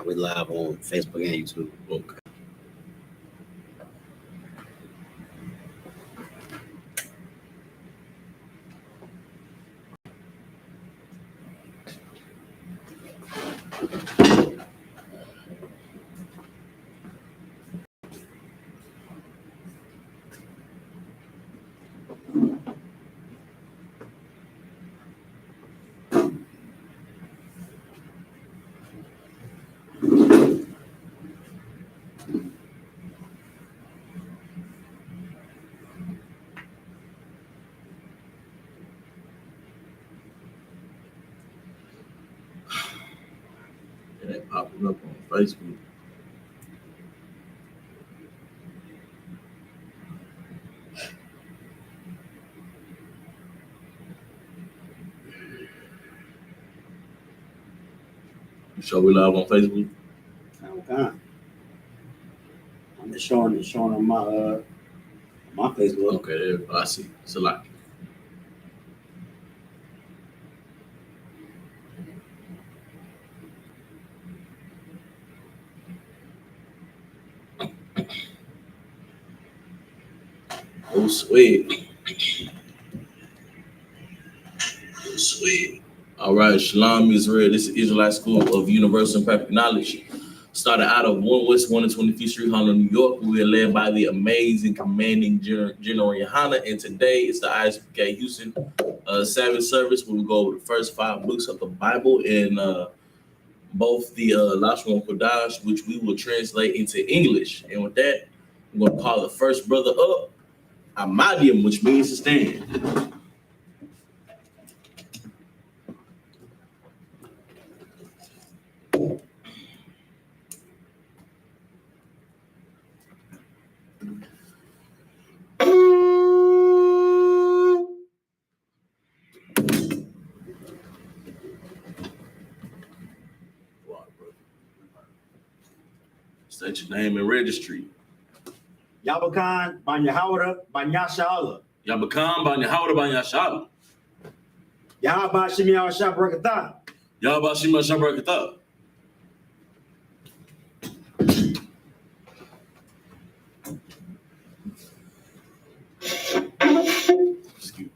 We live on Facebook and YouTube. Okay. It ain't popping up on Facebook. You sure we live on Facebook? Okay. I'm just showing on my Facebook. Okay, there, I see. It's a lot. Oh, sweet. Oh, sweet. All right, Shalom, Israel. This is Israelite School of Universal and Perfect Knowledge. Started out of 1 West 125th Street, Harlem, New York. We are led by the amazing commanding General YAHANNA, and today is the I.S.U.P.K Houston Sabbath service where we go over the first 5 books of the Bible in both the Lashon Kodash, which we will translate into English. And with that, we're going to call the first brother up, Amadium, which means to stand. State your name and registry. Yabakan, Banyahawada, Banyashala. Yabakan, Banyahawada, Banyashala. Yahaba Shimia Shabrakata. Yabashima Shabrakata. Excuse me.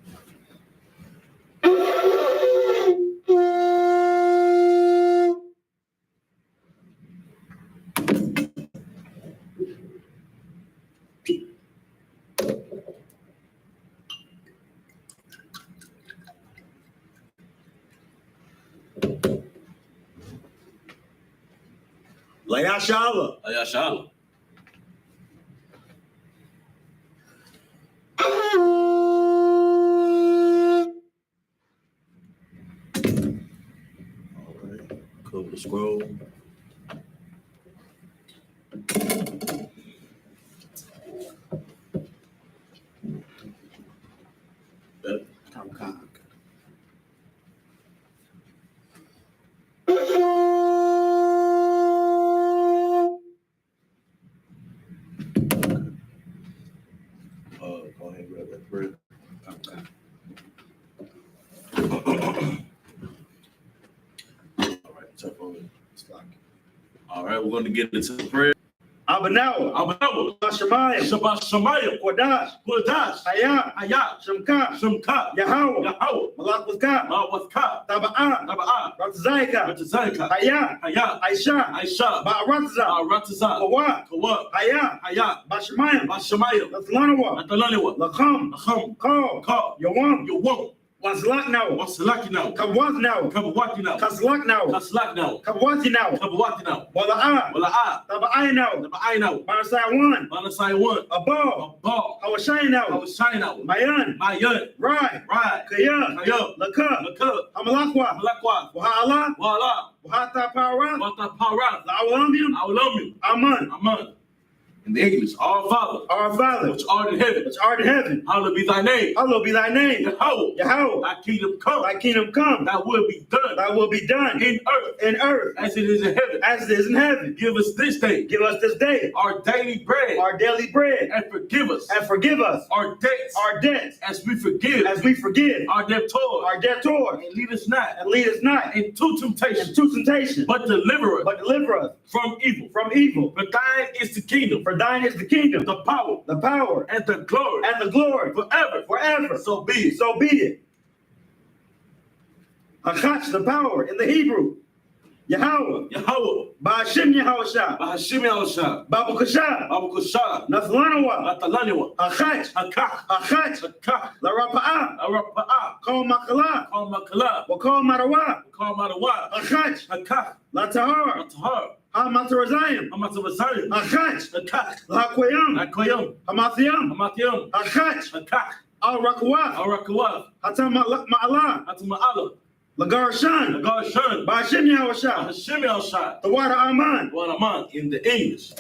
Layashala. Ayashala. All right, cover the scroll. Go ahead and grab that bread. Okay. All right, tough over. All right, we're going to get into the prayer. Abanawa. Abanawa. Shamaya. Shabbat Shamaya. Kodash. Kodash. Aya. Aya. Shamka. Shamka. Yahawah. Yahawah. Malakwaka. Ma'wathka. Taba'a. Taba'a. Ratzaika. Ratzaika. Aya. Aya. Aisha. Aisha. Ba'aratza. Ratza. Kawa. Kawa. Aya. Aya. Bashmaya. Bashamaya. Latlanawa. Atalaniwa. Lakham. Acham. Call. Call. Yawam. Yawam. Wazlak now. Wasalaki now. Kabwaz now. Kabawati now. Kaslak now. Kaslak now. Kabwati now. Kabawati now. Wala'a. Wala'a. Taba'ai now. Taba'ai now. Barasai one. Manasai one. Abal. Ball. Hawashai now. Hawashai now. Mayan. Mayan. Rai. Right. Kaya. Kaya. Laka. Laka. Hamalakwa. Malakwa. Waha'ala. Wala. Wahata Para. Wata Para. La'awalamium. Awalamium. Aman. Aman. In the English, Our Father, Our Father, which art in heaven, which art in heaven, hallowed be thy name. hallowed be thy name. Yahweh, Yahweh, thy kingdom come, thy kingdom come, thy will be done thy will be done in earth in earth as it is in heaven. as it is in heaven. Give us this day Give us this day our daily bread, our daily bread, and forgive us and forgive us our debts our debts as we forgive as we forgive our debtors. our debtors, And lead us not and lead us not into temptation, into temptation, but deliver us but deliver us from evil. from evil. For thine is the kingdom, For thine is the kingdom, the power, the power, and the glory and the glory forever. forever. So be it. So be it. Hakach, the power in the Hebrew. Yahweh, Yahweh, Ba'ashem Yahweh, Bahashim Yahushua, Babu Kasha, Abu Kushara, Nathlanawa, Latalaniwa, Hakach, Hakach, Hakach, Hakach, La Rapa'a, Arapaa, Kol Makala, Kal Makala, Wakol Marawa, Kal Madawa, Hakach, Hakach, La Tahar, Matahar, Hamatherazayim, Hamatavazayim, Hakach, Hakach, La Hakwayam, Nakoyam, Hamathiam, Hamatyam, Hakach, Hakach, Al Rakwa, Arakawaf, Hatam Ma'ala, Atuma'ala, Lagarshan, Nagashan, Ba'ashem Yahweh, Bahashim Yahushua, the water Aman, Wanaman, in the English.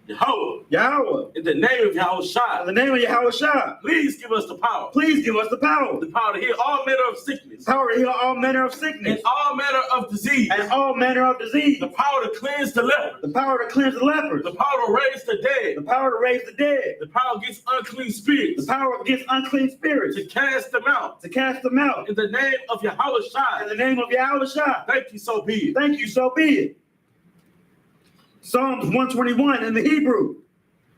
Yahweh, Yahweh, in the name of in Yahushua, the name of Yahweh, please give us the power please give us the power to heal all manner of sickness to heal all manner of and sickness all manner of disease, and all manner of disease, the power to cleanse the leper, the power to cleanse the lepers, the power to raise the dead, the power to raise the dead, the power against unclean the spirits, power against unclean spirits, to cast them out. to cast them out. In the name of Yahushua, In the name of Yahweh, thank you, so be it. thank you, so be it. Psalms 121 in the Hebrew.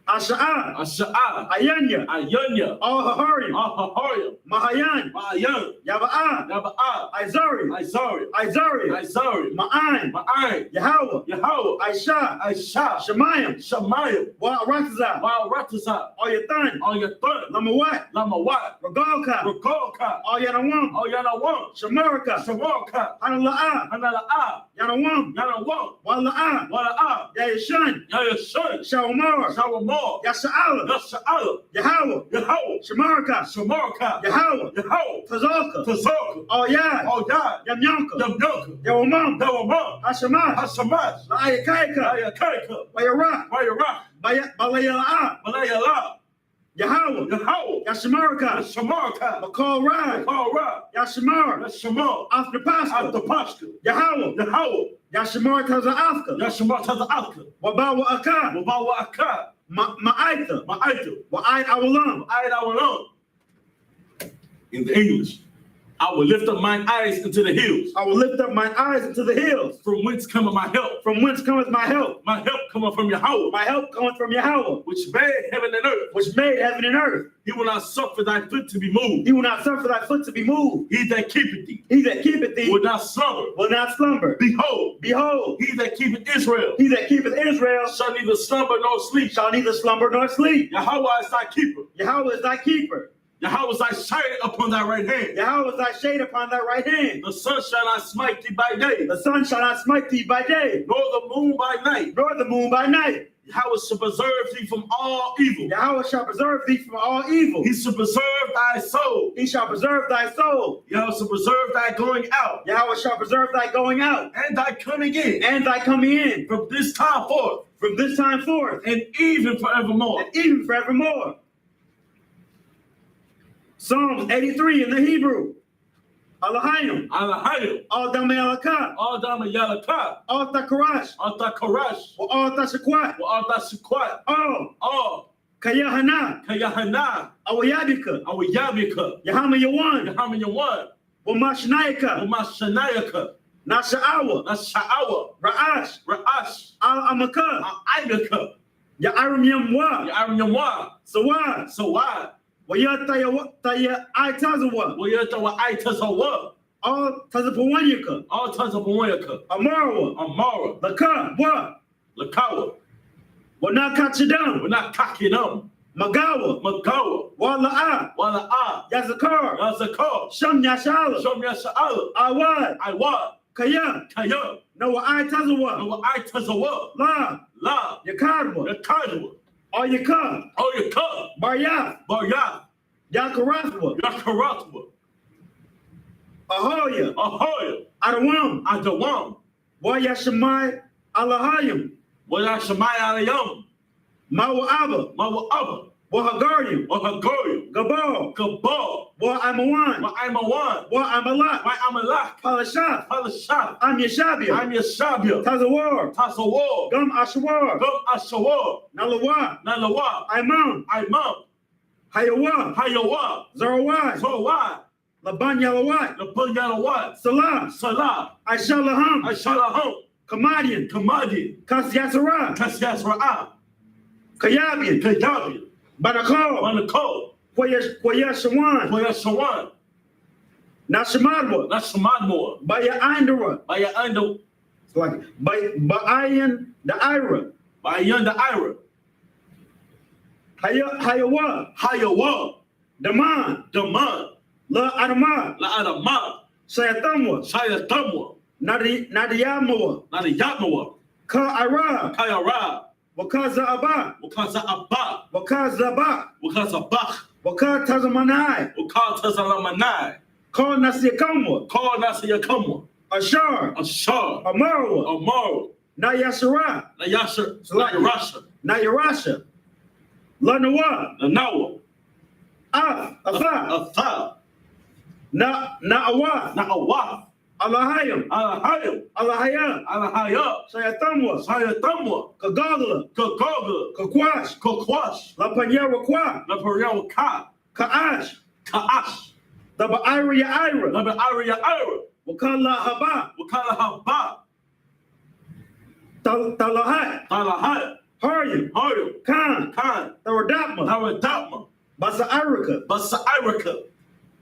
Asha'ah, Asha'ah, Ayanya, Ayanya, Al-Haharim, Ahaharyam, Mahayan, Ma'ayan, Yaba'ah, Yaba'ah, Izari, Izari, Izari, Izari, Ma'an, Ma'ayin, Yahweh, Yahweh, Aisha, Aisha, Shemayim, Shamayim, Wa'aratazah, Wa'aratazah, Oyathan, Oyathan, Lamawat, Lamawat, Regalka, Rekolka, Oyanawam, Oyanawam, Shamarika, Shawarka, Hanala'ah, Hanala'ah, Yanawam, Yanawam, Wala'ah, Wala'ah, Yayashan, Yayashan, Shawamar, Shawamar, Yasha'ala, Yasha'ala, Yahweh, Yahweh, Shamarika, Shamarka, Yahweh, Yahweh, Tazalka, Tazarka, Oyad, Oyad, Yamyanka, Yamyanka, Yawamam, Dawamam, Hashamash, Hashamash, La'ayakaika, Ayakaika, Wayarak, Wayarak, Balayala'ah, Malayala, Yahweh, Yahweh, Yashamarika, Shamarka, Makal Rai, Alra, Yashamar, Yashamar, After Pascha, Atapashka, Yahweh, Yahweh, Yashamar Taza'afka, Yashamar Taza'aka, Wabawa Akah, Wabawa Aka, Ma'aita, Ma'aita, Wa'ayt Awalam. Ayat Awalam. In the English, I will lift up mine eyes into the hills, I will lift up my eyes into the hills. from whence cometh my help. From whence cometh my help? My help cometh from Yahweh, My help cometh from Yahweh, which made heaven and earth. which made heaven and earth. He will not suffer thy foot to be moved. He will not suffer thy foot to be moved. He that keepeth thee He that keepeth thee will not slumber. will not slumber. Behold, Behold, he that keepeth Israel he that keepeth Israel shall neither slumber nor sleep. shall neither slumber nor sleep. Yahweh is thy keeper. Yahweh is thy keeper. Yahweh is thy shade upon thy right hand. Yahweh is thy shade upon thy right hand. The sun shall not smite thee by day, The sun shall not smite thee by day, nor the moon by night. nor the moon by night. Yahweh shall preserve thee from all evil. Yahweh shall preserve thee from all evil. He shall preserve thy soul. He shall preserve thy soul. Yahweh shall preserve thy going out Yahweh shall preserve thy going out and thy coming in and thy coming in from this time forth from this time forth and even forevermore. and even forevermore. Psalms 83 in the Hebrew. Alahayim, Alahayim, Al Damei Alakah, Adama Yalaka, Al Takarash, Alta Karash, Al Tashakwat, Alta Sukwat, Al Kayahanna, Kayahana, Awayabika, Awiyabika, Yahama Yawan, Yahama Yawan, Wamashnayaka, Umashanayaka, Nasha'awa, Nasha'awa, Ra'ash, Ra'ash, Al Amaka, Aibika, Ya'arim Yamwa, Yaram Yawan. Sawad, So why? Wayataya Aitazawa, Wayatawa Aitazawa, All Tazapawanyaka, all tons of Moyaka, Amarawa, Amara, Laka, Wa, Lakawa, Wanakachadam, we're not cocking them, Magawa, Magawa, Wala'a, Wala Ah, Yazakar, Yazakar, Sham Yashala, Shom Yasha'ala, Awad, Iwa, Kaya, Kaya, Noah Aitazawa, no Aitazawa, La, La, Yakadwa, Yakadwa, All Yaka, Oyaka, Barya, Barya, Yakarathwa, Yakaratwa, Ahoya, Ahoya, Adawam, Adawam, Wayashamai, Alahayim, Wala Shamai Alayam, Mawa'aba, Mawa'aba, Wahagarium, Wahagarium, Gabal, Gabal, Wa'amawan, Wa'amawan, Wa'amalat, Wa'amalak, Palashaf, Palashah, Am Yeshabia, I'm Yashabia, Tazawar, Tazawar, Gum Ashawar, Gum Ashawar, Nalawa, Nalawa, Imam, Imam, Hayawa, Hayawa, Zarawai, Zawai, Laban Yalawat, Laban Yalawat, Salah, Salah, Aishalaham, Shalaham, Kamadian, Kamadi, Kasyasara, Kasyas Ra'ah, Kayabian, Kayabi, Banakal, Manako, Kwayashawan, Koyashawan, Nashamadwa, Nashamadmore, Baya Indra, Baya Ando, like Bayan the Ira, Bayan the Ira, Hayawa, Hayawa, Daman, Daman, La Adama, La Adama, Sayatamwa, Shaya Tamwa, Nadiyamoa, Nadi Yatmawa, Ka Ira, Kayara, Wakaza Abba, Wakaza Abba, Wakaza Ba, Wakaza Bach, Wakatazamanai, Wakata Salamanai, Call Nasiakamwa, Call Nasa Yakamwa, Ashar, Ashar, Amarwa, Amaro, Nayashara, Nayasha, Nayarasha, Nayarasha, Lanawa, Nanawa, Afa, Atha, Na'awa, Na'awa, Alahayam, Alahayam, Alahaya, Alahaya, Sayatamwa, Shaya Tamwa, Kagagala, Kagoga, Kakwash, Kokwash, La Panyara Kwa, Naporeon Ka, Kaash, Kaash, the Ira Ira, Nabe Aria Ira, Wakala Haba, Wakala Haba, Talahat, Talahaya, Haryam, Hario, Khan, Khan, Taradapma, Taradapma, Basa Irika, Basa Irika,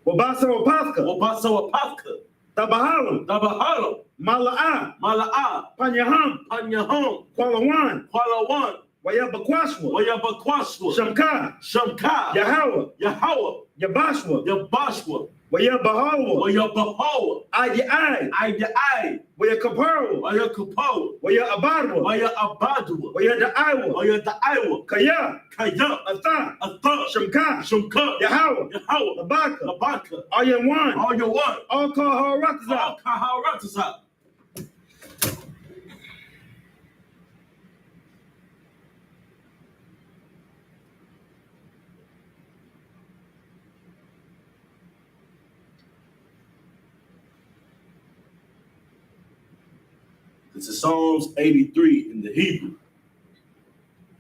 Wabasa Wapaka, Wabasa Wapaka, Tabahalam, Dabahala, Mala'a, Mala'a, Panyaham, Panyahom, Kwalawan, Kwalawan, Wayabakwashwa, Wayabakwashwa, Shamka, Shamka, Yahawa, Yahawa, Yabashwa, Yabashwa, Wayabahawa, Wayabahawa, Aya, Ai, Wayakaparwa, Wayakapo, Wayabadwa, Wayabadwa, Wayadaiwa, Wayadaiwa, Kaya, Kaya, Atha, Atha, Shamka, Shumka, Yahawa, Yahawa, Labaka, Labaka, Ayawan, all you want, all call her Rakza. all Kaharatasa. This is Psalms 83 in the Hebrew.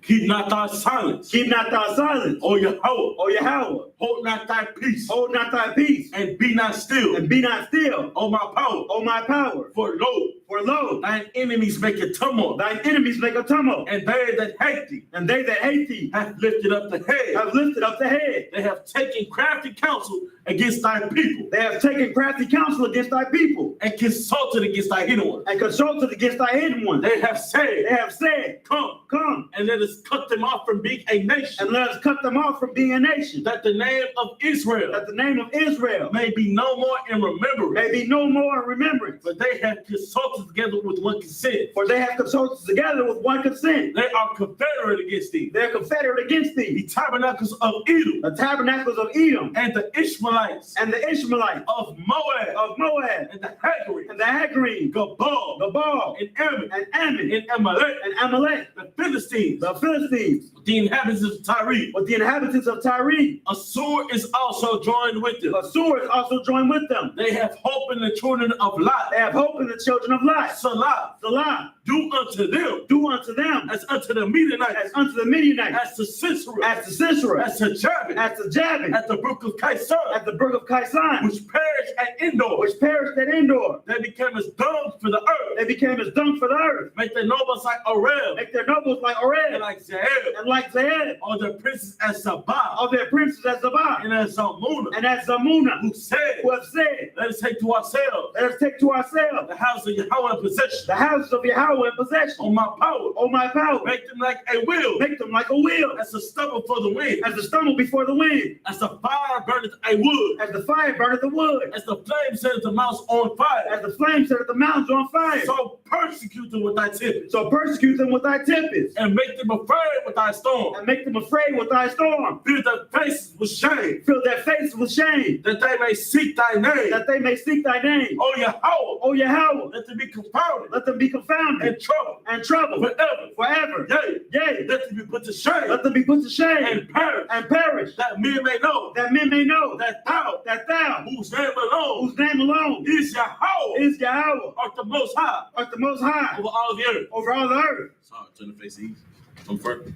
Keep not thy silence, Keep not thy silence, O Yahweh. O Yahweh. Hold not thy peace, Hold not thy peace, and be not still, and be not still, O my power. O my power. For lo, For lo, thine enemies make a tumult, thine enemies make a tumult, and they that hate thee and they that hate thee have lifted up the head. have lifted up the head. They have taken crafty counsel against thy people, They have taken crafty counsel against thy people, and consulted against thy hidden ones. and consulted against thy hidden ones. They have said, They have said, Come, Come, and let us cut them off from being a nation, and let us cut them off from being a nation, that the name of Israel that the name of Israel may be no more in remembrance. may be no more in remembrance. For they have consulted together with one consent. For they have consulted together with one consent. They are confederate against thee. They are confederate against The thee, tabernacles of Edom the tabernacles of Edom, and the Ishmaelites and the Ishmaelites of Moab of Moab, and the Hagari, and the Hagarine, Gabal, Gabal, and Ammon, and Ammon, and Amalek, and Amalek, the Philistines, the Philistines, the inhabitants of Tyre. with the inhabitants of Tyre. Assur is also joined with them. Assur is also joined with them. They have hope in the children of Lot. They have hope in the children of Lot. Salah, Salah, do unto them do unto them as unto the Midianites, as unto the Midianites, as to Sisera, as to Sisera, as to Jabin, as to Jabin, at the brook of Kaisar, at the brook of Kaisan, which perished at Endor. which perished at Endor. They became as dung for the earth. They became as dung for the earth. Make their nobles like Oreb, Make their nobles like and Oreb, like Zeb, and like Zahab, or their princes as Sabbath, of their princes as Zabah, and as Zalmunna, and as Zamuna, who said, who have said, let us take to ourselves let us take to ourselves the house of Yahweh in possession. the houses of Yahweh in possession. On my power, O my power, make them like a wheel, make them like a wheel, as a stubble for the wind, as the stumble before the wind, as the fire burneth a wood, wood. As the fire burneth the wood. As the flame set the mountains on fire. As the flame set the mountains on fire. So persecute them with thy tempest. So persecute them with thy tempest. And make them afraid with thy storm. And make them afraid with thy storm. Fill their faces with shame. Fill their faces with shame. That they may seek thy name. That they may seek thy name. O Yahweh. O Yahweh. Let them be confounded. Let them be confounded. And trouble. And trouble. Forever. Forever. Yea. Yea. Let them be put to shame. Let them be put to shame. And perish. And perish. That men may know. That men may know. That thou. Whose name alone is Yahweh. Is Yahweh. Art the most high. Art the most high. Over all the earth. Over all the earth. Sorry, turn the face east. I'm first.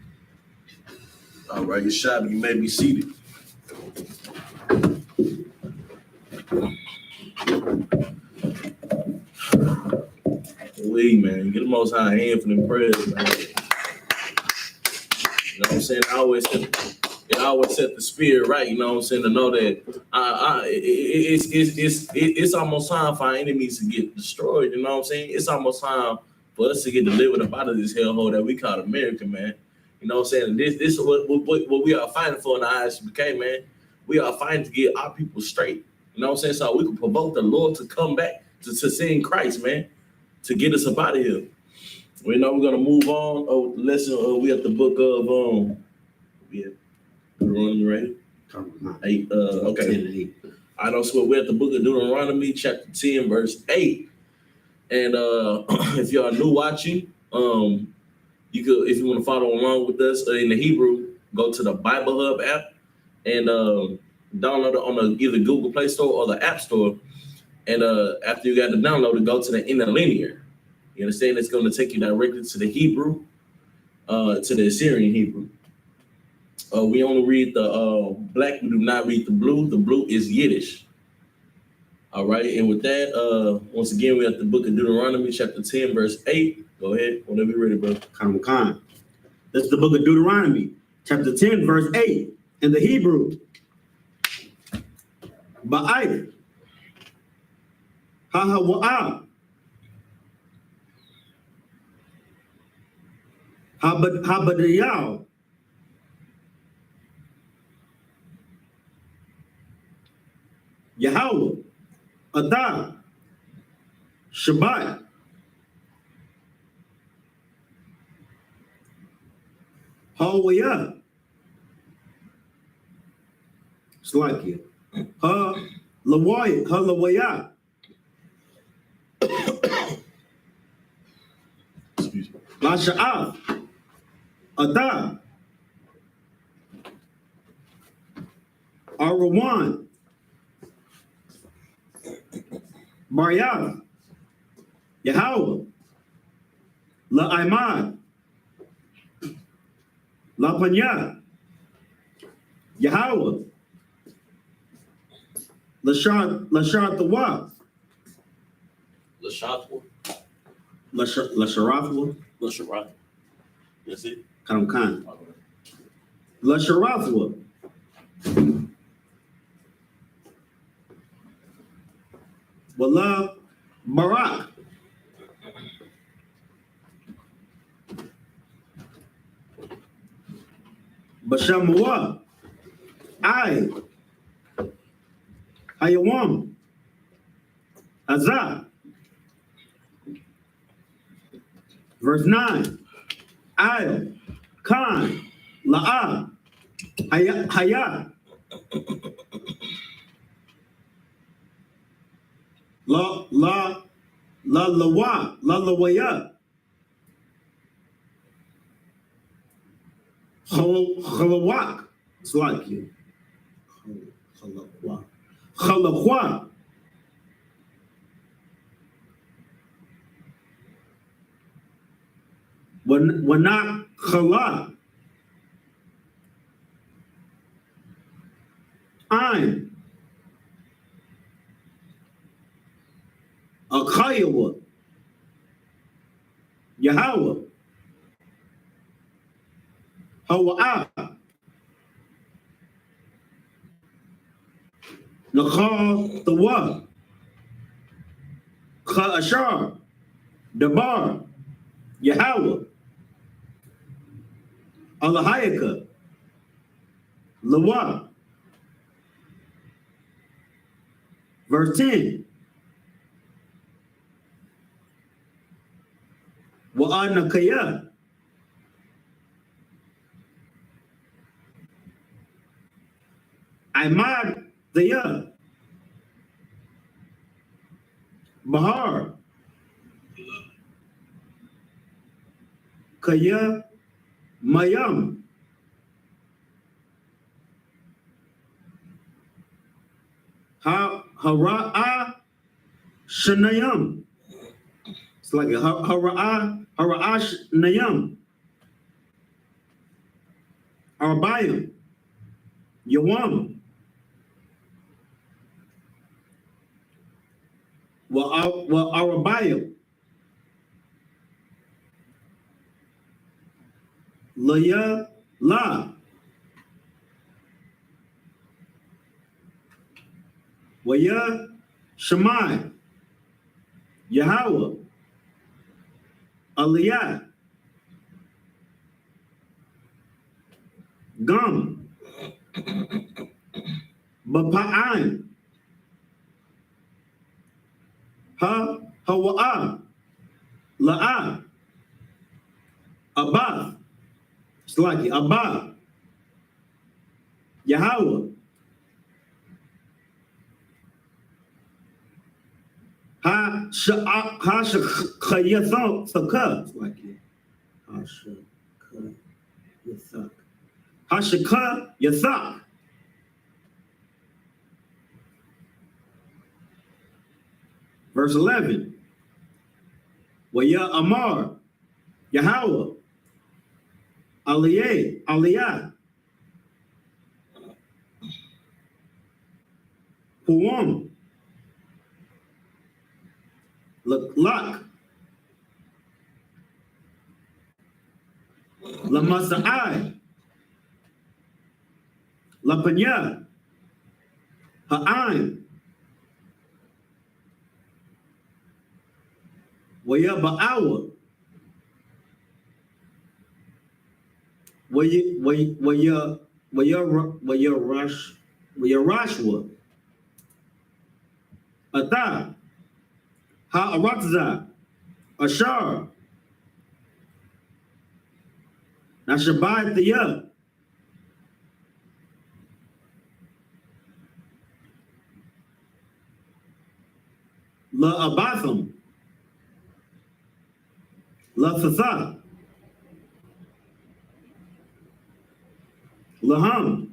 All right, you're shy, but you may be seated. Wait, man, get the most high hand for them prayers, man. You know what I'm saying? It always set the spirit right. You know what I'm saying? To know that it's almost time for our enemies to get destroyed. You know what I'm saying? It's almost time for us to get delivered up out of this hellhole that we call America, man. You know what I'm saying? This is what we are fighting for in the I.S.U.P.K, man. We are fighting to get our people straight. You know what I'm saying? So we can provoke the Lord to come back to send Christ, man, to get us up out of here. We know we're gonna move on. Oh, lesson. We at the book of Deuteronomy, right? Okay. I don't swear. We're at the book of Deuteronomy, chapter 10, verse 8. And if y'all new watching, you could, if you want to follow along with us in the Hebrew, go to the Bible Hub app and download it on either Google Play Store or the App Store. And after you got to download it, go to the interlinear. You understand? It's going to take you directly to the Hebrew, to the Assyrian Hebrew. We only read the black. We do not read the blue. The blue is Yiddish. All right. And with that, once again, we're at the book of Deuteronomy, chapter 10, verse 8. Go ahead. Whenever you're ready, brother. Khan. This is the book of Deuteronomy, chapter 10, verse 8. In the Hebrew. Ba'ayt. Ha-ha-wa'ah. Ha-ba-da-yaw. Yahweh. Adah. Shabbat. Ha-wa'ah. Slakia. Ha-lawayah. La Sha'af, Adah, Arawan, Maryam, Yahweh, La Imad, La Panya, Yahweh, La Shartawa, La Sharathwa. Lasharat. That's it. Khan. La Sharathwa. Wala Barak. Bashamwa. Hayawam. Azah. Verse 9. Ayah. Khan. La'ah. Hayah. Lawaya. Chalawak. It's like you. Chalawak. Wanak Chala. Ein. Akayawa. Yahweh. Hawa'ah. Nakal Tawa. Ka'ashar. Dabar. Yahweh. Alahayaka. Lawa. Verse 10. YAHANNA. Imad the Bahar. Kaya Mayam. Hara'a Shanayam. It's like a Hara'a Nayam. Arabayam. Yawam. Arabayam. Laya La. Waya Shammai. Yahweh. Aliyah. Gum. Bapa'an. Hawa'a. La'a. Abba. It's like it. Abba. Yahweh. Shakayathak. It's like it. Yathak. Verse 11. Waya Amar. Yahweh. Aliyah. Huam. Lak. Lamasa'ai. Lapanya. Ha'aim. Waya Ba'awa. Waya Rashwa. Atha. Ha'arakza. Ashar. Nashabai Thiyah. La Abatham. La Fatha. Laham.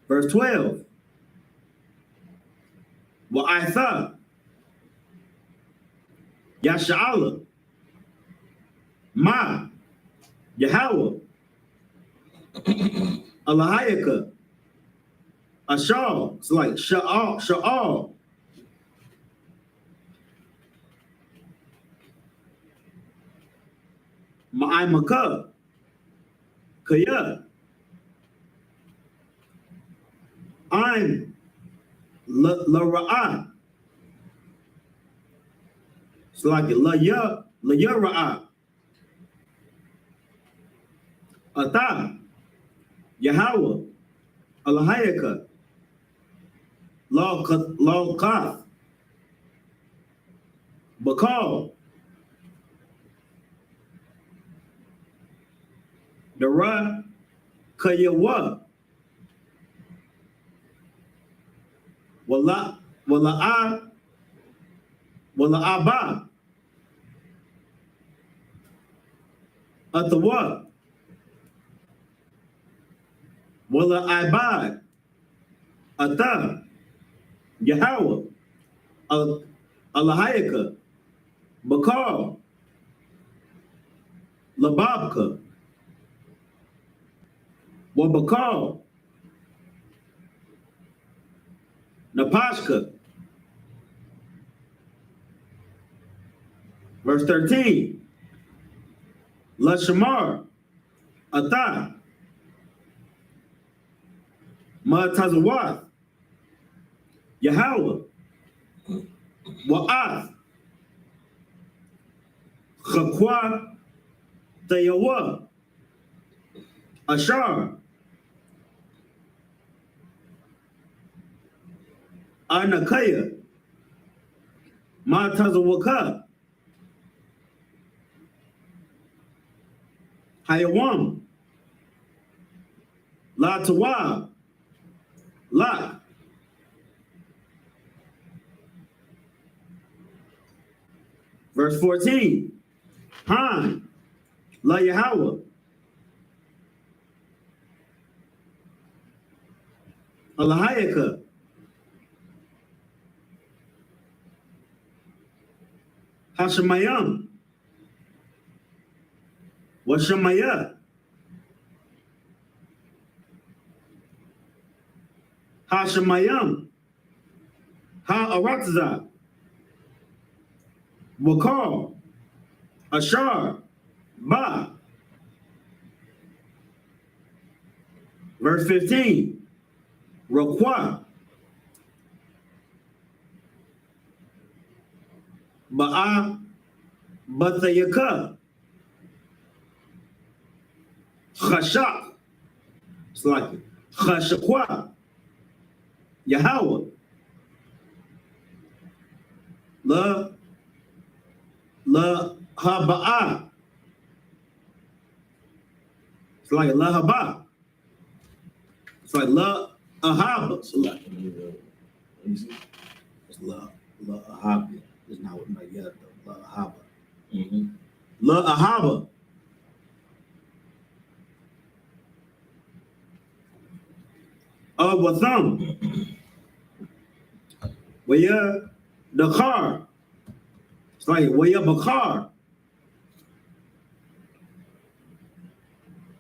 Verse 12. Wa'itha. Yasha'ala. Ma. Yahweh. Alahayaka. Ashar. It's like Sha'al. Ma'imaka. Kaya. I'm La Ra'ah. It's like La Ra'ah. Atha. Yahweh. Alahayaka. La Kath. Bakal. Dara Kayawa. Wala'aba. Atawa. Wala'ibad. Atha. Yahweh. Alahayaka. Bakal. Lababka. Wabakal. Napashka. Verse 13. Lashamar. Atha. Ma'tazawath. Yahweh. Wa'ath. Chakwa. Tayawa. Ashar. Anakaya, Matazawaka, Hayawam, La Tawab, La. Verse 14, Han, La Yahweh, Alahayaka, Hashemayam, Washamaya, Hashemayam, Ha-Aratza, Wakar, Ashar, Ba. Verse 15, Rakwa, Ba'a, Bathayaka, Chashak, it's like Chashakwa, Yahweh, La Haba'a, it's like La Haba, it's like La Ahaba, so like, it's La Ahaba, it's not what my yet though, La Ahaba. La Ahaba. Watham. Waya Dakar. It's like Waya Bakar.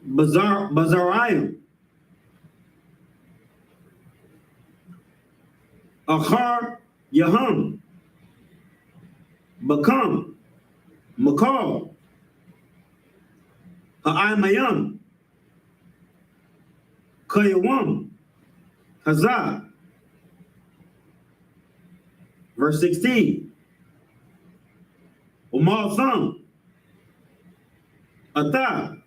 Bazarayim. Akhar Yaham. Bakam. Makar. Ha'aymayam. Kayawam. Hazah. Verse 16. Umal Thumb. Atah.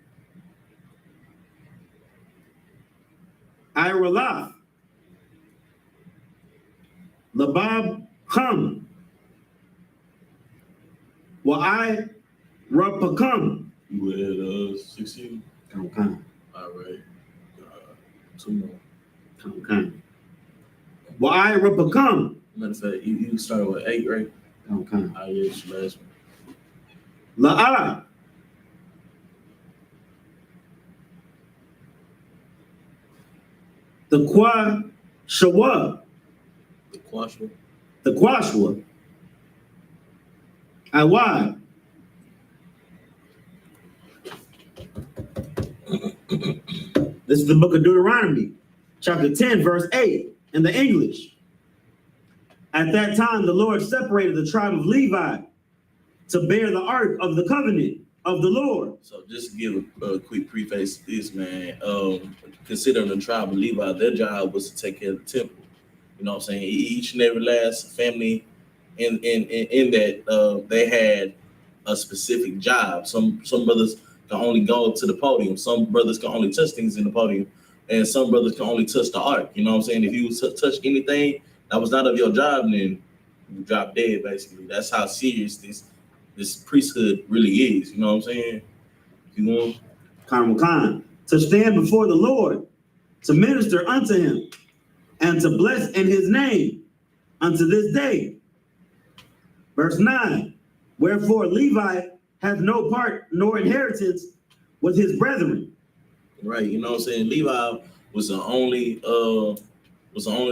Iralaf. Labab Kham. Wa'ai Rapakam. You had 16? Okay. All right. 2 more. Okay. Wa'ai Rapakam. Matter of fact, you started with 8, right? Okay. Ah, yeah, it's the last one. La'a. The Kwa Shawa. The Quashwa. The Quashwa. Iwad. This is the book of Deuteronomy, chapter 10, verse 8, in the English. At that time, the Lord separated the tribe of Levi to bear the ark of the covenant of the Lord. So just to give a quick preface to this, man, considering the tribe of Levi, their job was to take care of the temple. You know what I'm saying? Each and every last family in that they had a specific job. Some brothers can only go to the podium. Some brothers can only touch things in the podium, and some brothers can only touch the ark. You know what I'm saying? If you touch anything that was not of your job, then you drop dead. Basically, that's how serious this priesthood really is. You know what I'm saying? You want Khan, to stand before the Lord, to minister unto him, and to bless in his name unto this day. Verse 9, wherefore Levi hath no part nor inheritance with his brethren. right? You know what I'm saying? Levi was the only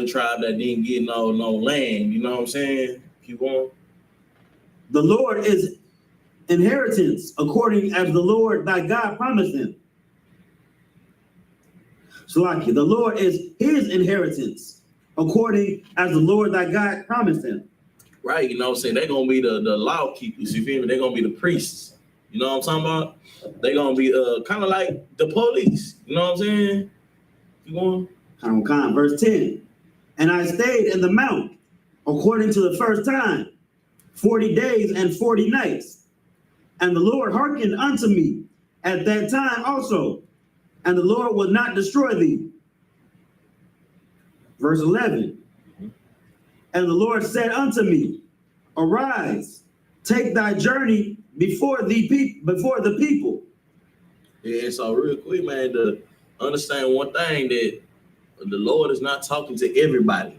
tribe that didn't get no land. You know what I'm saying? You want The Lord is inheritance according as the Lord thy God promised him. Salaki, the Lord is his inheritance according as the Lord thy God promised him. right? You know what I'm saying? They're gonna be the law keepers. You feel me? They're gonna be the priests. You know what I'm talking about? They're gonna be kind of like the police. You know what I'm saying? You want Verse 10, and I stayed in the mount according to the first time 40 days and 40 nights. And the Lord hearkened unto me at that time also, and the Lord will not destroy thee. Verse 11, And the Lord said unto me, arise, take thy journey before the people. Yeah, so real quick, man, to understand one thing, that the Lord is not talking to everybody.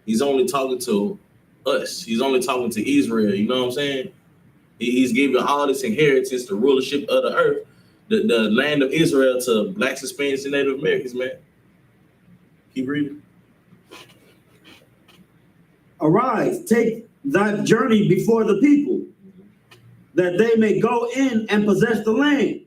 He's only talking to us. He's only talking to Israel. You know what I'm saying? He's giving all this inheritance, the rulership of the earth, the land of Israel, to blacks, Hispanics, and Native Americans, man. Keep reading. Arise, take thy journey before the people, that they may go in and possess the land,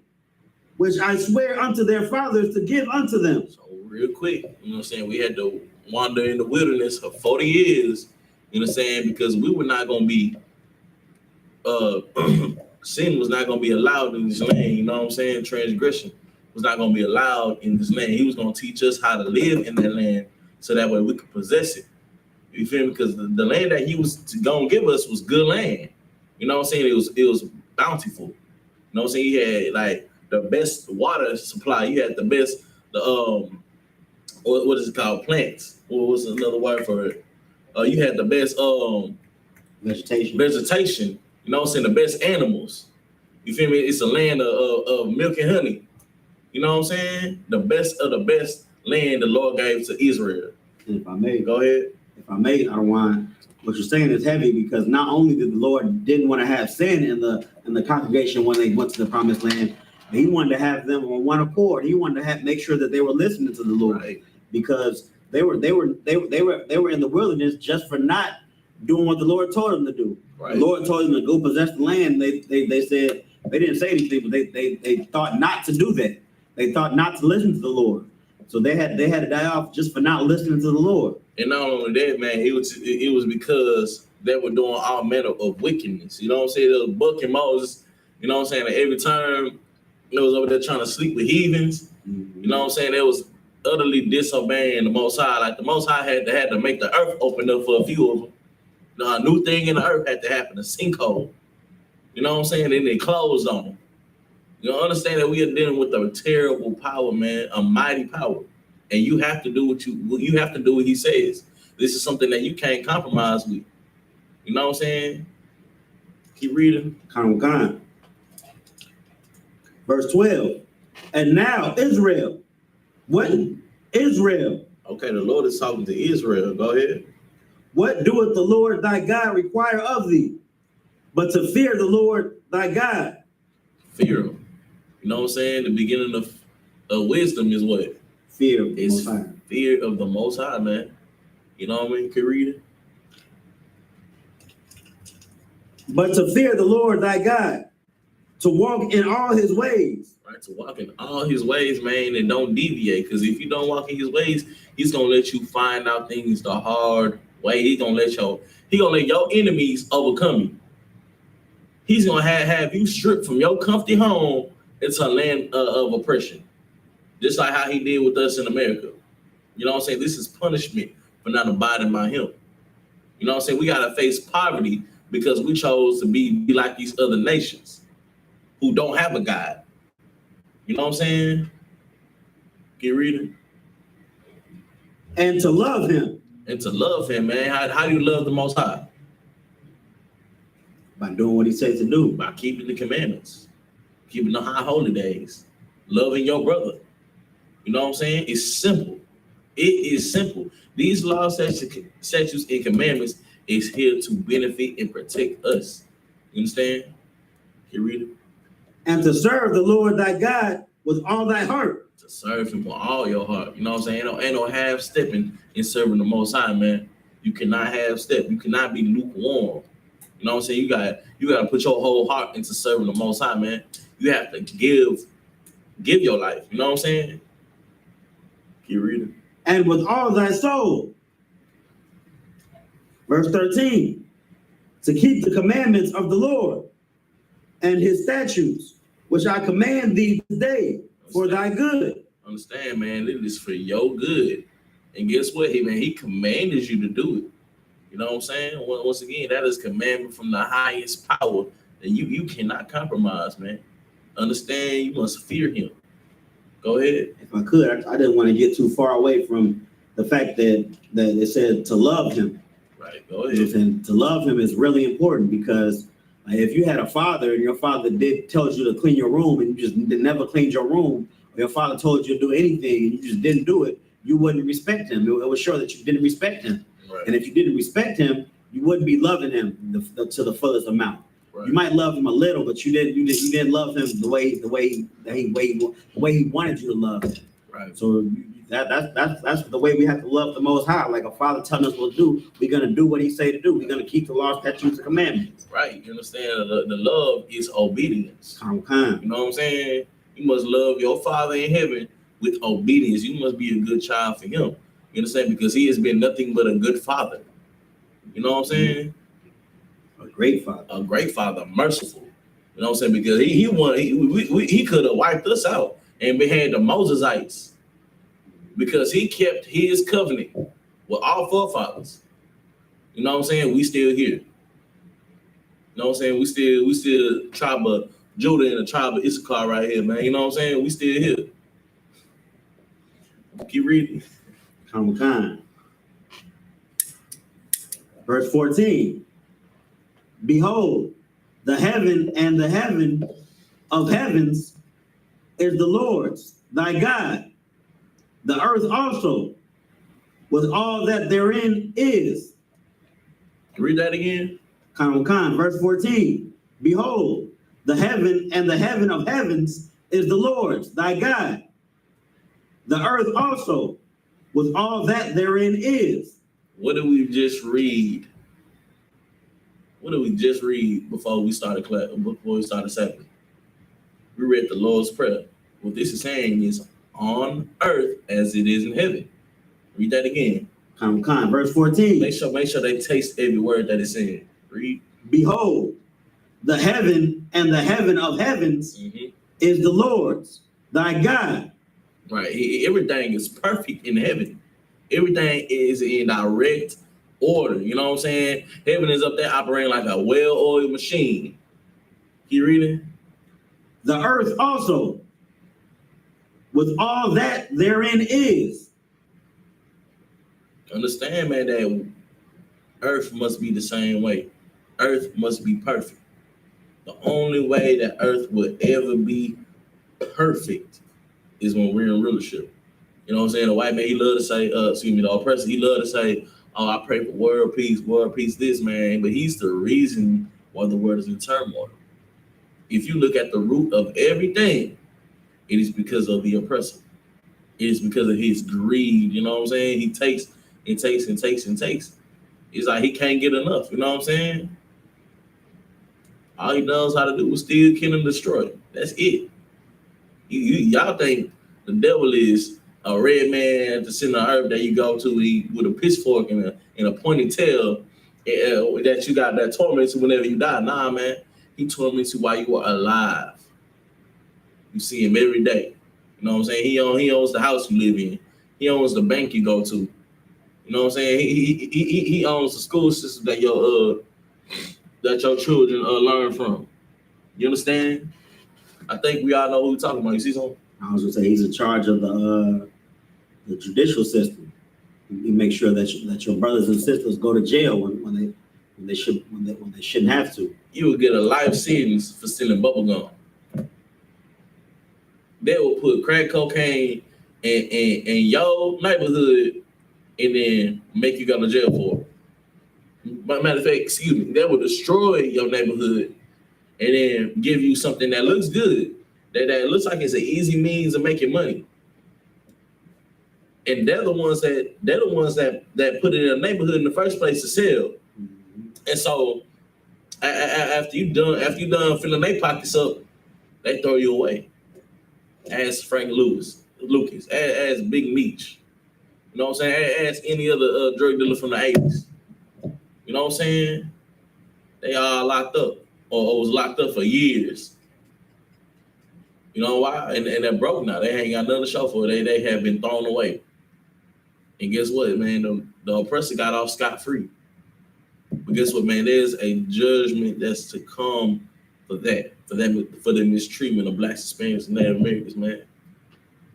which I swear unto their fathers to give unto them. So real quick, you know what I'm saying? We had to wander in the wilderness for 40 years, you know what I'm saying? Because we were not going to be, sin was not going to be allowed in this land, you know what I'm saying? Transgression was not going to be allowed in this land. He was going to teach us how to live in that land so that way we could possess it. You feel me? Because the land that he was going to give us was good land. You know what I'm saying? It was bountiful. You know what I'm saying? He had like the best water supply. You had the best, what is it called? Plants. What was another word for it? You had the best vegetation. You know what I'm saying? The best animals. You feel me? It's a land of milk and honey. You know what I'm saying? The best of the best land the Lord gave to Israel. If I may, Go ahead. If I may, I don't want. What you're saying is heavy, because not only did the Lord didn't want to have sin in the congregation when they went to the promised land, but he wanted to have them on one accord. He wanted to make sure that they were listening to the Lord, right? Because they were in the wilderness just for not doing what the Lord told them to do. Right. The Lord told them to go possess the land. They said, they didn't say anything, but they thought not to do that. They thought not to listen to the Lord. So they had to die off just for not listening to the Lord. And not only that, man, it was because they were doing all manner of wickedness. You know what I'm saying? There was bucking Moses. You know what I'm saying? At every turn, they was over there trying to sleep with heathens. Mm-hmm. You know what I'm saying? They was utterly disobeying the Most High. Like the Most High had to make the earth open up for a few of them. A new thing in the earth had to happen, a sinkhole. You know what I'm saying? Then they closed on them. You know, understand that we are dealing with a terrible power, man, a mighty power. And you have to do you have to do what he says. This is something that you can't compromise with. You know what I'm saying? Keep reading. Come. Verse 12. And now Israel. What? Israel. Okay, the Lord is talking to Israel. Go ahead. What doeth the Lord thy God require of thee, but to fear the Lord thy God? Fear him. You know what I'm saying? The beginning of wisdom is what? Fear of the It's Most High. Fear of the Most High, man. You know what I mean? Can you read it? But to fear the Lord thy God, to walk in all his ways. Right, to walk in all his ways, man, and don't deviate. Because if you don't walk in his ways, he's gonna let you find out things the hard way. He gonna let your enemies overcome you. He's gonna have you stripped from your comfy home into a land of oppression. Just like how he did with us in America. You know what I'm saying? This is punishment for not abiding by him. You know what I'm saying? We gotta face poverty because we chose to be like these other nations who don't have a God. You know what I'm saying? Keep reading. And to love him. And to love him, man. How do you love the Most High? By doing what he says to do. By keeping the commandments. Keeping the high holy days. Loving your brother. You know what I'm saying? It's simple. It is simple. These laws, statutes, and commandments is here to benefit and protect us. You understand? Keep reading. And to serve the Lord thy God with all thy heart. To serve him with all your heart. You know what I'm saying? Ain't no half-stepping in serving the Most High, man. You cannot half-step. You cannot be lukewarm. You know what I'm saying? You got to put your whole heart into serving the Most High, man. You have to give your life. You know what I'm saying? Keep reading. And with all thy soul. Verse 13. To keep the commandments of the Lord and his statutes, which I command thee today for thy good. Understand, man, it is for your good. And guess what? He commanded you to do it. You know what I'm saying? Once again, that is commandment from the highest power that you cannot compromise, man. Understand, you must fear him. Go ahead. If I could, I didn't want to get too far away from the fact that it said to love him. Right. Go You know what I'm ahead. saying? To love him is really important because if you had a father and your father tells you to clean your room and you just never cleaned your room, or your father told you to do anything and you just didn't do it, you wouldn't respect him. It was sure that you didn't respect him. Right. And if you didn't respect him, you wouldn't be loving him to the fullest amount. Right. You might love him a little, but you didn't love him the way he wanted you to love him. Right. So that's the way we have to love the Most High. Like a father telling us what to do, we're gonna do what he say to do. We're gonna keep the law, statutes, and commandments. Right. You understand? The love is obedience. Kind. You know what I'm saying? You must love your Father in heaven with obedience. You must be a good child for him. You understand? Because he has been nothing but a good father. You know what I'm saying? A great father. A great father, merciful. You know what I'm saying? Because he could have wiped us out and we had the Mosesites. Because he kept his covenant with all forefathers. You know what I'm saying? We still here. You know what I'm saying? We still tribe of Judah and the tribe of Isupk right here, man. You know what I'm saying? We still here. Keep reading. Kind. Verse 14. Behold, the heaven and the heaven of heavens is the Lord's, thy God. The earth also, with all that therein is. Read that again. Verse 14. Behold, the heaven and the heaven of heavens is the Lord's, thy God. The earth also, with all that therein is. What did we just read? What did we just read before we started class? Before we started Sabbath? We read the Lord's Prayer. What this is saying is on earth as it is in heaven. Read that again. Verse 14. Make sure they taste every word that it's saying. Read. Behold, the heaven and the heaven of heavens is the Lord's, thy God. Right. Everything is perfect in heaven. Everything is in direct order. You know what I'm saying? Heaven is up there operating like a well-oiled machine. You reading? The earth also, with all that therein is. Understand, man, that earth must be the same way. Earth must be perfect. The only way that earth will ever be perfect is when we're in rulership. You know what I'm saying? The white man, he love to say, the oppressor, he love to say, oh, I pray for world peace, this, man. But he's the reason why the world is in turmoil. If you look at the root of everything, it is because of the oppressor. It is because of his greed. You know what I'm saying? He takes and takes and takes and takes. It's like he can't get enough. You know what I'm saying? All he knows how to do is steal, kill, and destroy. That's it. Y'all think the devil is a red man at the center of earth that you go to with a pitchfork and a pointed tail that you got that torments you whenever you die. Nah, man. He torments you while you are alive. You see him every day. You know what I'm saying? He owns the house you live in. He owns the bank you go to. You know what I'm saying? He owns the school system that your children learn from. You understand? I think we all know who we're talking about. You see something? I was gonna say he's in charge of the judicial system. He makes sure that your brothers and sisters go to jail when they shouldn't have to. You will get a life sentence for stealing bubble gum. They will put crack cocaine in your neighborhood and then make you go to jail for it. But matter of fact, they will destroy your neighborhood and then give you something that looks good, that looks like it's an easy means of making money. And they're the ones that put it in a neighborhood in the first place to sell. And so after you done filling their pockets up, they throw you away. As Frank Lucas, as Big Meech. You know what I'm saying? As any other drug dealer from the 80s. You know what I'm saying? They are locked up or was locked up for years. You know why? And they're broke now. They ain't got nothing to show for it. They have been thrown away. And guess what, man? The oppressor got off scot-free. But guess what, man? There's a judgment that's to come for the mistreatment of Blacks, Hispanics, and Native Americans, man. Can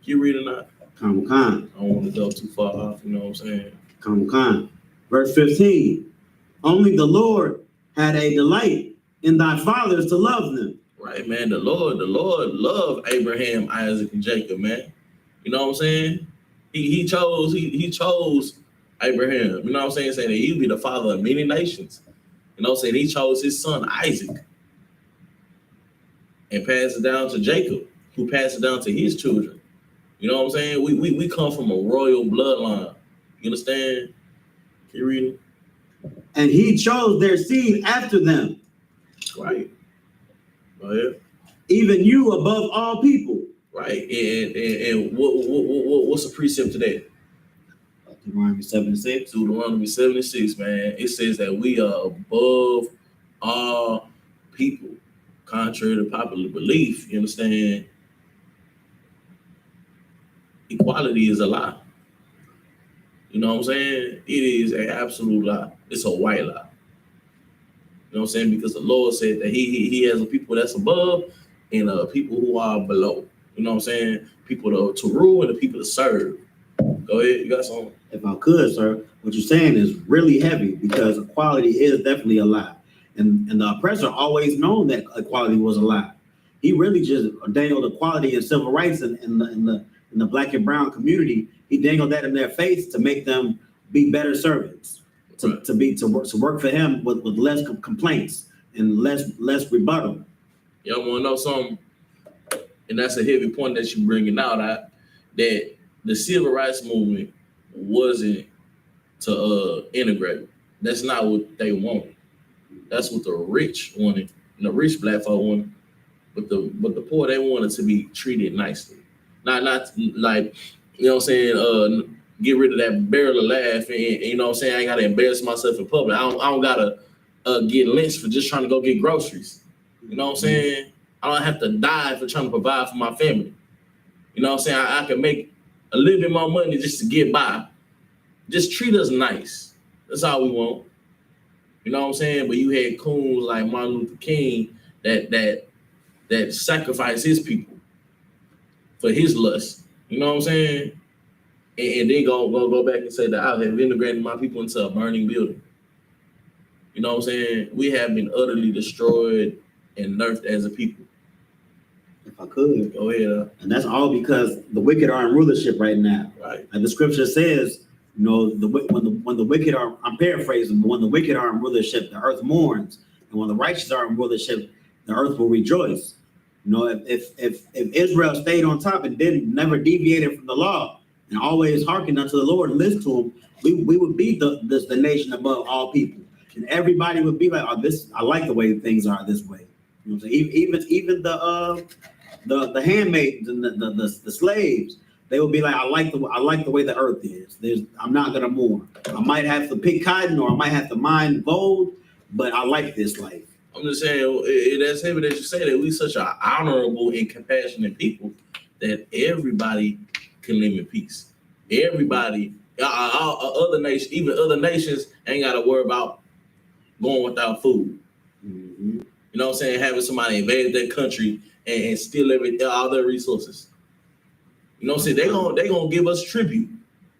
you read or not? I don't want to go too far off, you know what I'm saying? Verse 15. Only the Lord had a delight in thy fathers to love them. Right, man. The Lord loved Abraham, Isaac, and Jacob, man. You know what I'm saying? He chose Abraham. You know what I'm saying? Saying that he'd be the father of many nations. You know what I'm saying? He chose his son Isaac and passed it down to Jacob, who passed it down to his children. You know what I'm saying? We come from a royal bloodline. You understand? Can you read it? And he chose their seed after them. Right. Go ahead. Even you above all people. Right. And what's the precept to that? Deuteronomy 7:6. Deuteronomy 7:6, man. It says that we are above all people, contrary to popular belief. You understand? Equality is a lie. You know what I'm saying? It is an absolute lie. It's a white lie. You know what I'm saying? Because the Lord said that he has a people that's above and people who are below. You know what I'm saying? People to rule and the people to serve. Go ahead, you got something? If I could, sir, what you're saying is really heavy because equality is definitely a lie. And the oppressor always known that equality was a lie. He really just dangled equality and civil rights in the black and brown community. He dangled that in their face to make them be better servants, to work for him with less complaints and less rebuttal. Y'all want to know something? And that's a heavy point that you bringing out, that the civil rights movement wasn't to integrate. That's not what they wanted. That's what the rich wanted, and the rich black folk wanted. But the poor, they wanted to be treated nicely. Not like, you know what I'm saying, get rid of that barrel of laugh and you know what I'm saying, I ain't gotta embarrass myself in public. I don't gotta get lynched for just trying to go get groceries. You know what I'm saying? I don't have to die for trying to provide for my family. You know what I'm saying? I can make a little bit more money just to get by. Just treat us nice. That's all we want. You know what I'm saying? But you had coons like Martin Luther King that sacrificed his people for his lust. You know what I'm saying? And then go back and say that I have integrated my people into a burning building. You know what I'm saying? We have been utterly destroyed and nerfed as a people. If I could. Go ahead. And that's all because the wicked are in rulership right now. Right. And the scripture says, you know, when the wicked are, I'm paraphrasing, but when the wicked are in rulership, the earth mourns. And when the righteous are in rulership, the earth will rejoice. You know, if Israel stayed on top and never deviated from the law and always hearkened unto the Lord and listened to him, we would be the nation above all people. And everybody would be like, oh, I like the way things are this way. You know what I'm saying? Even the handmaids and the slaves, they will be like, I like the way the earth is. I'm not gonna mourn. I might have to pick cotton or I might have to mine gold, but I like this life. I'm just saying, that's heavy that you say that we such an honorable and compassionate people that everybody can live in peace. Everybody, other nations, even other nations ain't got to worry about going without food. Mm-hmm. You know what I'm saying? Having somebody invade their country and steal all their resources. You know what I'm saying? They gonna give us tribute.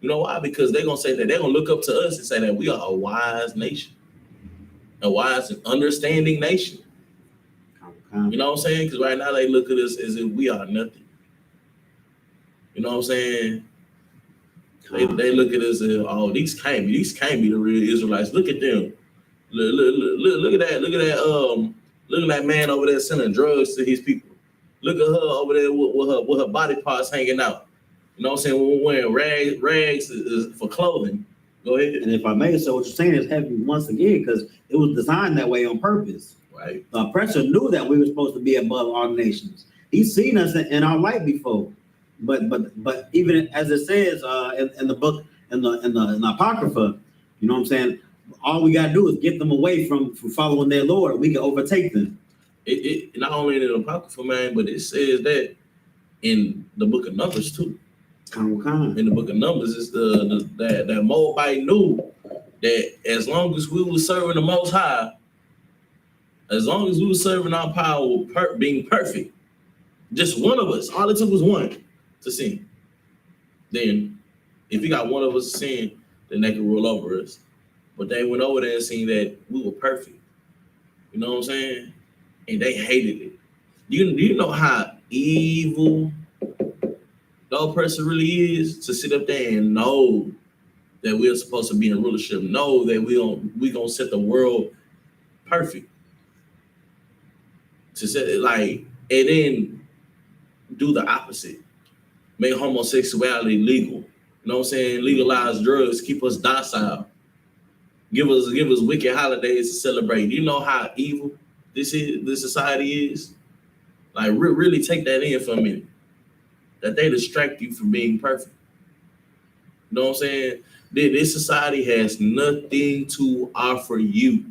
You know why? Because they're gonna say that they're gonna look up to us and say that we are a wise nation. A wise and understanding nation. You know what I'm saying? Because right now they look at us as if we are nothing. You know what I'm saying? They look at us as, oh, these can't be the real Israelites. Look at them. Look at that. Look at that man over there selling drugs to his people. Look at her over there with her body parts hanging out. You know what I'm saying? We're wearing rags for clothing. Go ahead. And if I may, so what you're saying is heavy once again, because it was designed that way on purpose. Right. The oppressor knew that we were supposed to be above all nations. He's seen us in our light before, but even as it says in the book in the Apocrypha, you know what I'm saying? All we gotta do is get them away from following their Lord. We can overtake them. It not only in the Apocrypha, man, but it says that in the book of Numbers too. In the book of Numbers, it's that Moabite knew that as long as we were serving the Most High, as long as we were serving our power, being perfect, just one of us, all it took was one to sin. Then, if you got one of us to sin, then they can rule over us. But they went over there and seen that we were perfect. You know what I'm saying? And they hated it. Do you know how evil the person really is to sit up there and know that we're supposed to be in rulership, know that we gonna set the world perfect. To set it like, and then do the opposite. Make homosexuality legal. You know what I'm saying? Legalize drugs, keep us docile. Give us wicked holidays to celebrate. You know how evil this society is? Like really take that in for a minute. That they distract you from being perfect. You know what I'm saying? This society has nothing to offer you.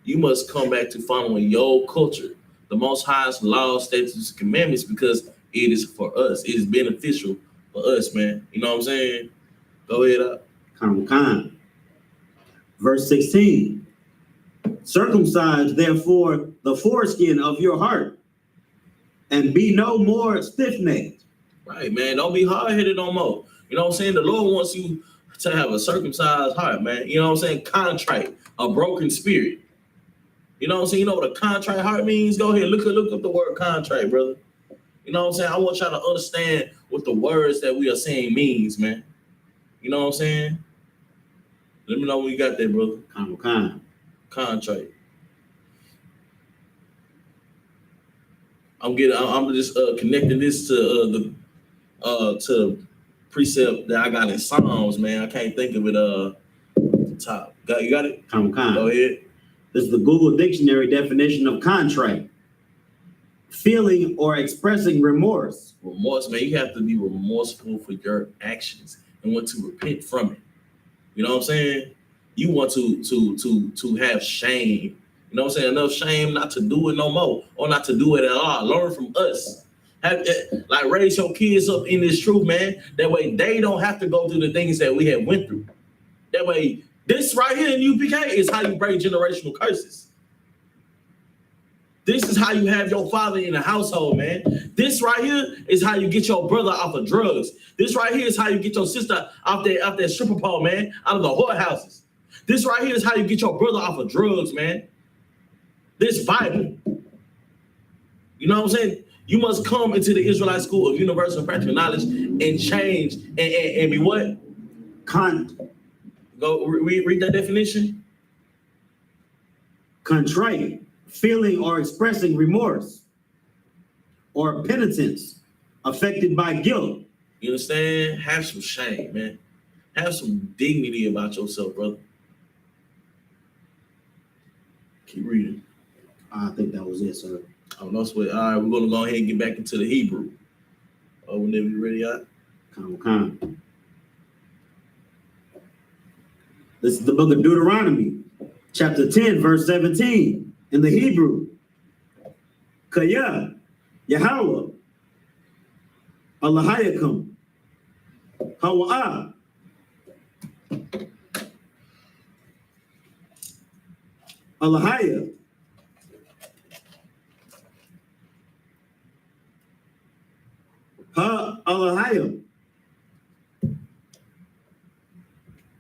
You must come back to following your culture, the Most High's laws, statutes, and commandments, because it is for us. It is beneficial for us, man. You know what I'm saying? Go ahead up. Khan. Verse 16. Circumcise, therefore, the foreskin of your heart, and be no more stiff-necked. Right, man. Don't be hard-headed no more. You know what I'm saying? The Lord wants you to have a circumcised heart, man. You know what I'm saying? Contrite, a broken spirit. You know what I'm saying? You know what a contrite heart means? Go ahead, look up the word contrite, brother. You know what I'm saying? I want y'all to understand what the words that we are saying means, man. You know what I'm saying? Let me know when you got that, brother. Contrite. I'm just connecting this to to precept that I got in Psalms, man. I can't think of it the top. You got it? Go ahead. This is the Google Dictionary definition of contrite. Feeling or expressing remorse. Remorse, man. You have to be remorseful for your actions and want to repent from it. You know what I'm saying? You want to have shame. You know what I'm saying? Enough shame not to do it no more, or not to do it at all. Learn from us. Raise your kids up in this truth, man. That way they don't have to go through the things that we have went through. That way, this right here in UPK is how you break generational curses. This is how you have your father in the household, man. This right here is how you get your brother off of drugs. This right here is how you get your sister off that stripper pole, man, out of the whorehouses. This right here is how you get your brother off of drugs, man. This Bible. You know what I'm saying? You must come into the Israelite school of universal and practical knowledge and change and be what? Go read that definition. Contrite, feeling or expressing remorse or penitence affected by guilt. You understand? Have some shame, man. Have some dignity about yourself, brother. Keep reading. I think that was it, sir. Oh, no sweat. All right, we're going to go ahead and get back into the Hebrew. Whenever you're ready, all right? This is the book of Deuteronomy, chapter 10, verse 17, in the Hebrew. Kaya, Yahweh, Alahayakum, Hawa'ah, Alahaya, Ha Alahaya,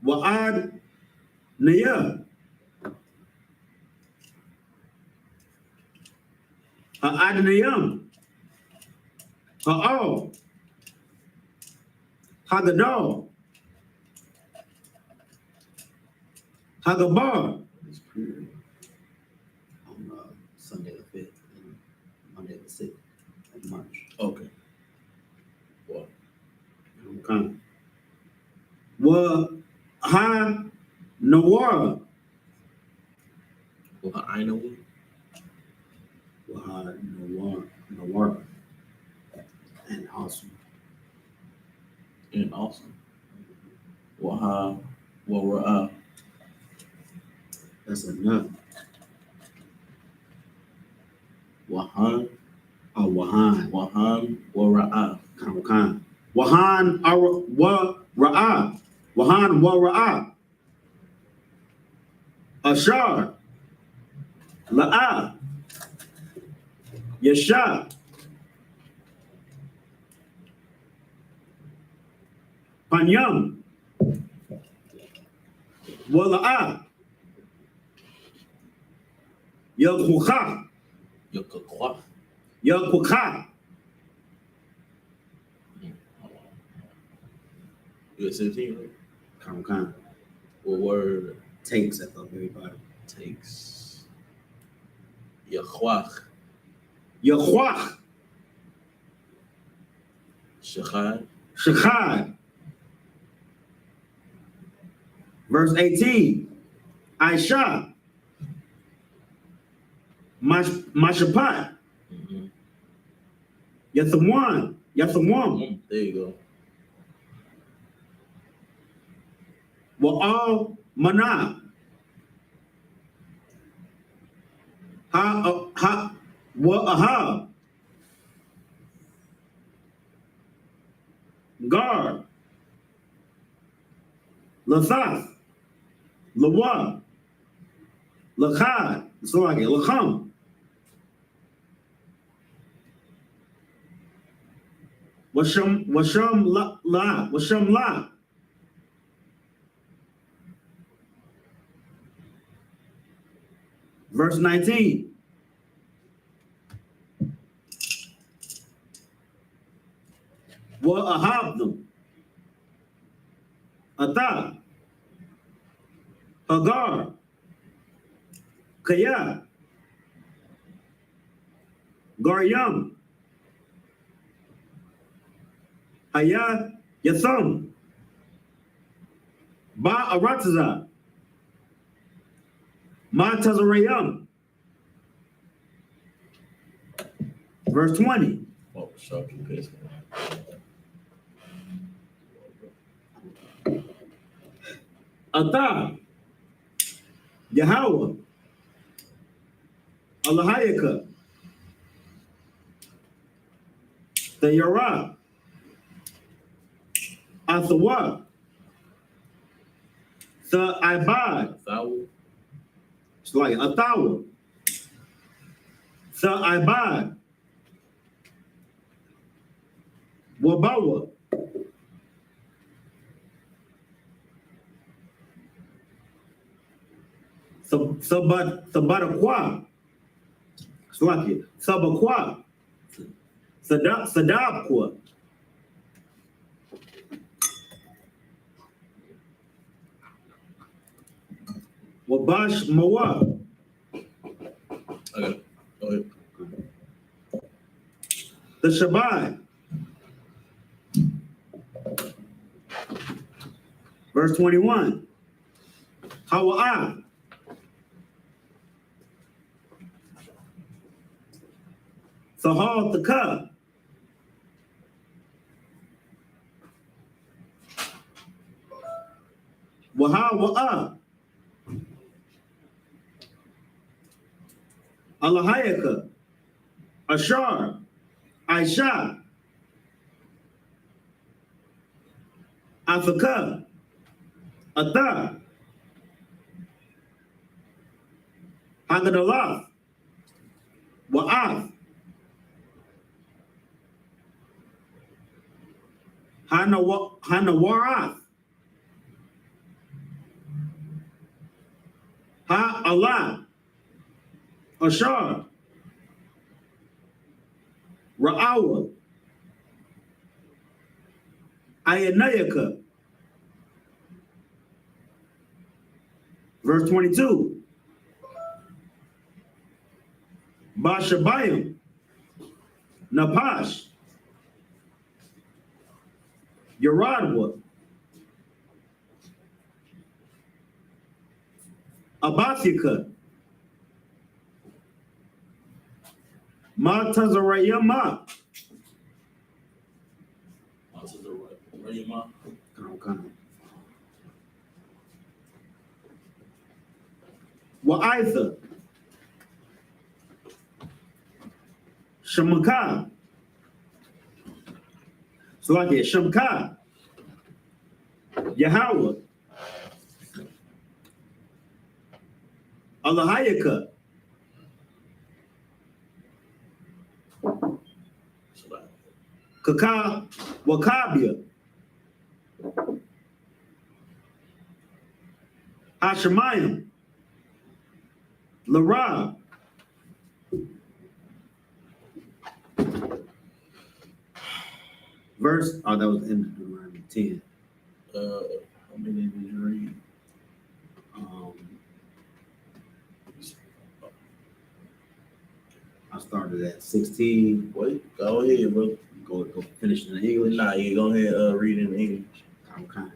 Wa'ad Naya, Ha'adnayam, Ha'al, Hagadal, Hagabar. On Sunday the 5th and Monday the 6th of March. Okay. Well. Okay. Ha Nawara. I know. Nawara. And awesome. And awesome. Waha. That's enough. Wahan. Wahan. Wahan. Wara'ah. Wahan. Wahan Wara'ah. Wahan Wara'ah. Ashar. La'ah. Yasha. Panyam. Wala'ah. YAHANNA. YAHANNA. YAHANNA. You at 17, right? Come. What word Takes at everybody. takes? YAHWAH. YAHWAH. Shachad. Verse 18. I.S.H.A. Mashapat. Yathawan. There you go. Wa'al Mana. Wa'ahab. Guard. Lathaf. Lawa. Lachad. So like it. Lacham. Washam la. Verse 19. Wa'ahabdum. Ata. Hagar. Kaya. Garyam. Haya Yatham. Ba'aratza. Matazarayam. Verse 20. Oh, sharp and paste. Ata. Yahweh. Allahayaka. The Yara. Athawa. The Ibad. Foul. It's like Athawa. The Ibad. Wabawa. Sabatakwa. It's like it. Sabakwa. Sadabkwa. Wabash Mawa. Okay. Go ahead. The Shabbat. Verse 21. Hawa'ah. Sahal Taka. Wahawa'ah. Allahayaka. Ashar. I.S.H.A. Afaka. Ata. Hagadallah. Wa'af. Hanawarath. Ha-Allah. Ashar. Ra'awa. Ayanayaka. Verse 22. Bashabayim. Napash. Yeradwa. Abathika. Matazarayama. Wa'itha. Shamaka. So like it, Shamka. Yahweh. Allahayaka. Kaka Wakabia. Hashemayim. Lara. Verse, oh, that was in Deuteronomy 10. How many did you read? I started at 16. Wait, go ahead, bro. Go finish in the English. Nah, yeah, go ahead, read in English. Okay.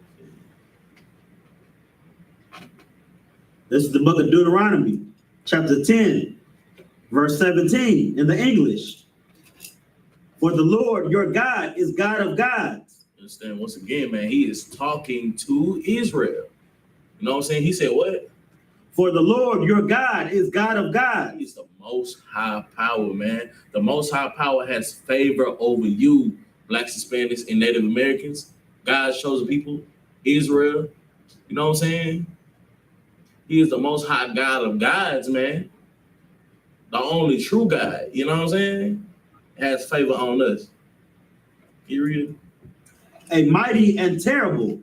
This is the book of Deuteronomy, chapter 10, verse 17 in the English. For the Lord your God is God of gods. Understand? Once again, man, he is talking to Israel. You know what I'm saying? He said what? For the Lord your God is God of gods. He's the most high power, man. The most high power has favor over you, blacks, Hispanics, and Native Americans, God's chosen people, Israel. You know what I'm saying? He is the most high God of gods, man. The only true God, you know what I'm saying? Has favor on us. Can you read it? A mighty and terrible.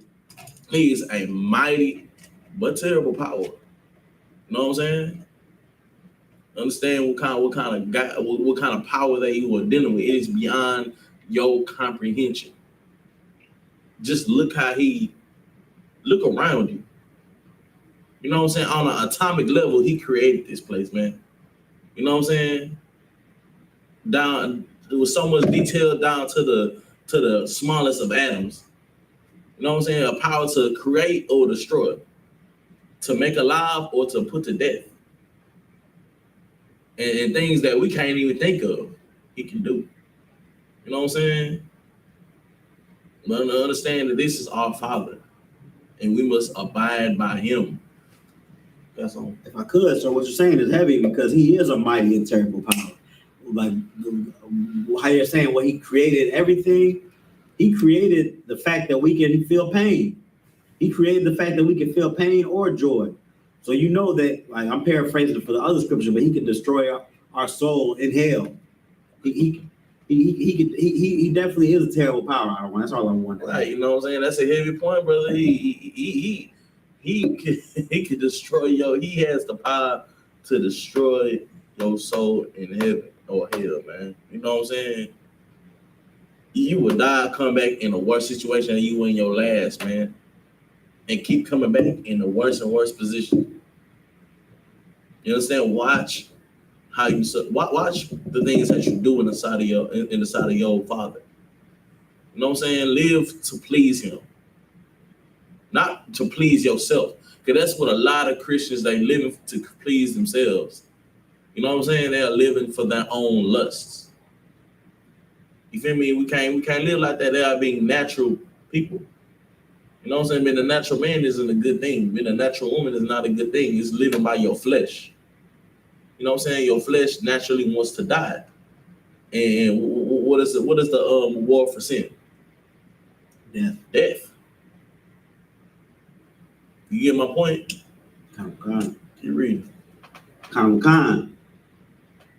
He is a mighty but terrible power. You know what I'm saying? Understand what kind of God, what kind of power that you are dealing with. It is beyond your comprehension. Just look around you. You know what I'm saying? On an atomic level, he created this place, man. You know what I'm saying? Down, there was so much detail down to the smallest of atoms. You know what I'm saying? A power to create or destroy, to make alive or to put to death. And things that we can't even think of, he can do. You know what I'm saying? But understand that this is our Father, and we must abide by him. That's all. If I could, so what you're saying is heavy because he is a mighty and terrible power. Like how you're saying, well, he created everything. He created the fact that we can feel pain. He created the fact that we can feel pain or joy. So you know that, like I'm paraphrasing for the other scripture, but he can destroy our soul in hell. He definitely is a terrible power. That's all I want. Right, you know what I'm saying? That's a heavy point, brother. He can destroy he has the power to destroy your soul in heaven or hell, man. You know what I'm saying? You would die, come back in a worse situation than you were in your last, man. And keep coming back in a worse and worse position. You understand? Watch how you watch the things that you do in the side of your Father. You know what I'm saying? Live to please him, not to please yourself. Because that's what a lot of Christians, they live to please themselves. You know what I'm saying? They're living for their own lusts. You feel me? We can't live like that. They are being natural people. You know what I'm saying? Being a natural man isn't a good thing. Being a natural woman is not a good thing. It's living by your flesh. You know what I'm saying? Your flesh naturally wants to die. And what is the reward for sin? Death. You get my point? You read.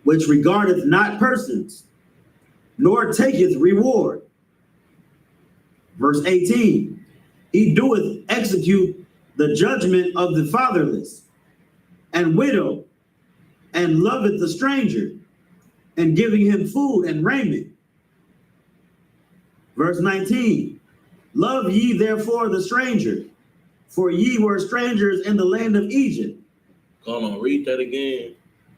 Which regardeth not persons, nor taketh reward. Verse 18. He doeth execute the judgment of the fatherless and widow, and loveth the stranger, and giving him food and raiment. Verse 19. Love ye therefore the stranger, for ye were strangers in the land of Egypt. Come on, read that again.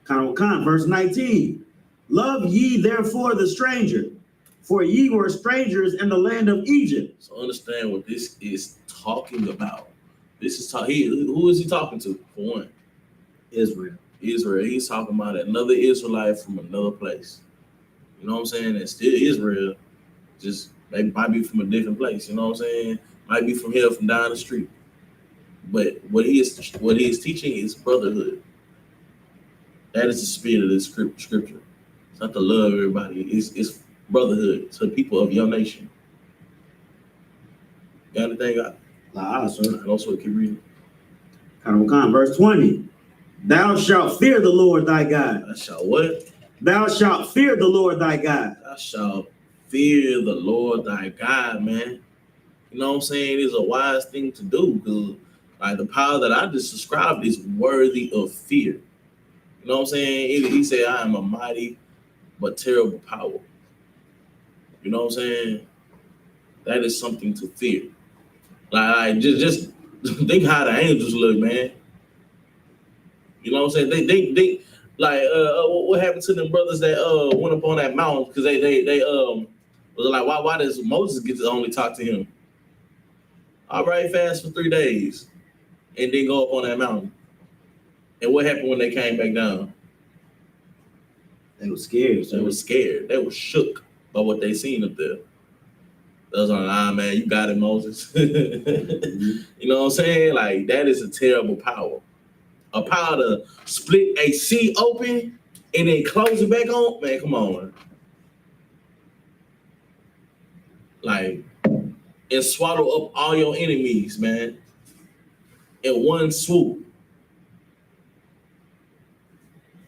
Verse 19. Love ye therefore the stranger, for ye were strangers in the land of Egypt. So understand what this is talking about. This is who is he talking to? For one, Israel. He's talking about another Israelite from another place. You know what I'm saying? And still Israel, just they might be from a different place. You know what I'm saying? Might be from here, from down the street. But what he is teaching is brotherhood. That is the spirit of this scripture. It's not to love everybody. It's brotherhood to the people of your nation. Got anything? Sir. Also keep reading. Verse 20. Thou shalt fear the Lord thy God. I shall what? Thou shalt fear the Lord thy God. Thou shalt fear the Lord thy God, man. You know what I'm saying? It is a wise thing to do because like the power that I just described is worthy of fear. You know what I'm saying? He said, I am a mighty but terrible power. You know what I'm saying? That is something to fear. Like just think how the angels look, man. You know what I'm saying? They like what happened to them brothers that went up on that mountain because they was like why does Moses get to only talk to him? All right, fast for 3 days and then go up on that mountain. And what happened when they came back down? They were scared. They were scared. They were shook by what they seen up there. They was like, man, you got it, Moses. You know what I'm saying? Like, that is a terrible power. A power to split a sea open and then close it back on. Man, come on. Like, and swallow up all your enemies, man, in one swoop.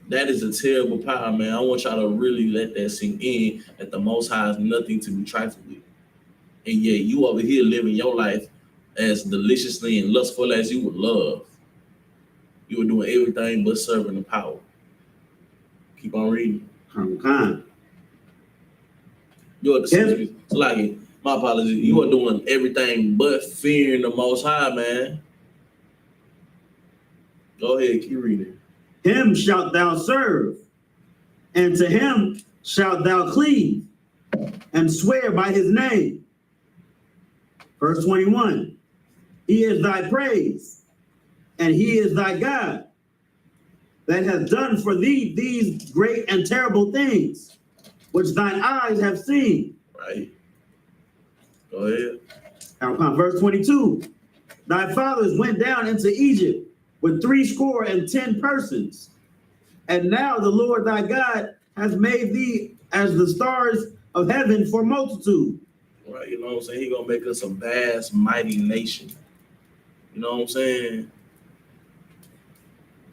That is a terrible power, man. I want y'all to really let that sink in that the Most High is nothing to be trifled with. And yet you over here living your life as deliciously and lustful as you would love. You were doing everything but serving the power. Keep on reading. So like, my apologies. You are doing everything but fearing the Most High, man. Go ahead, keep reading. Him shalt thou serve, and to him shalt thou cleave, and swear by his name. Verse 21, he is thy praise, and he is thy God, that has done for thee these great and terrible things, which thine eyes have seen. Right. Go ahead. Verse 22, thy fathers went down into Egypt with 70 persons. And now the Lord thy God has made thee as the stars of heaven for multitude. Right, you know what I'm saying? He gonna make us a vast, mighty nation. You know what I'm saying?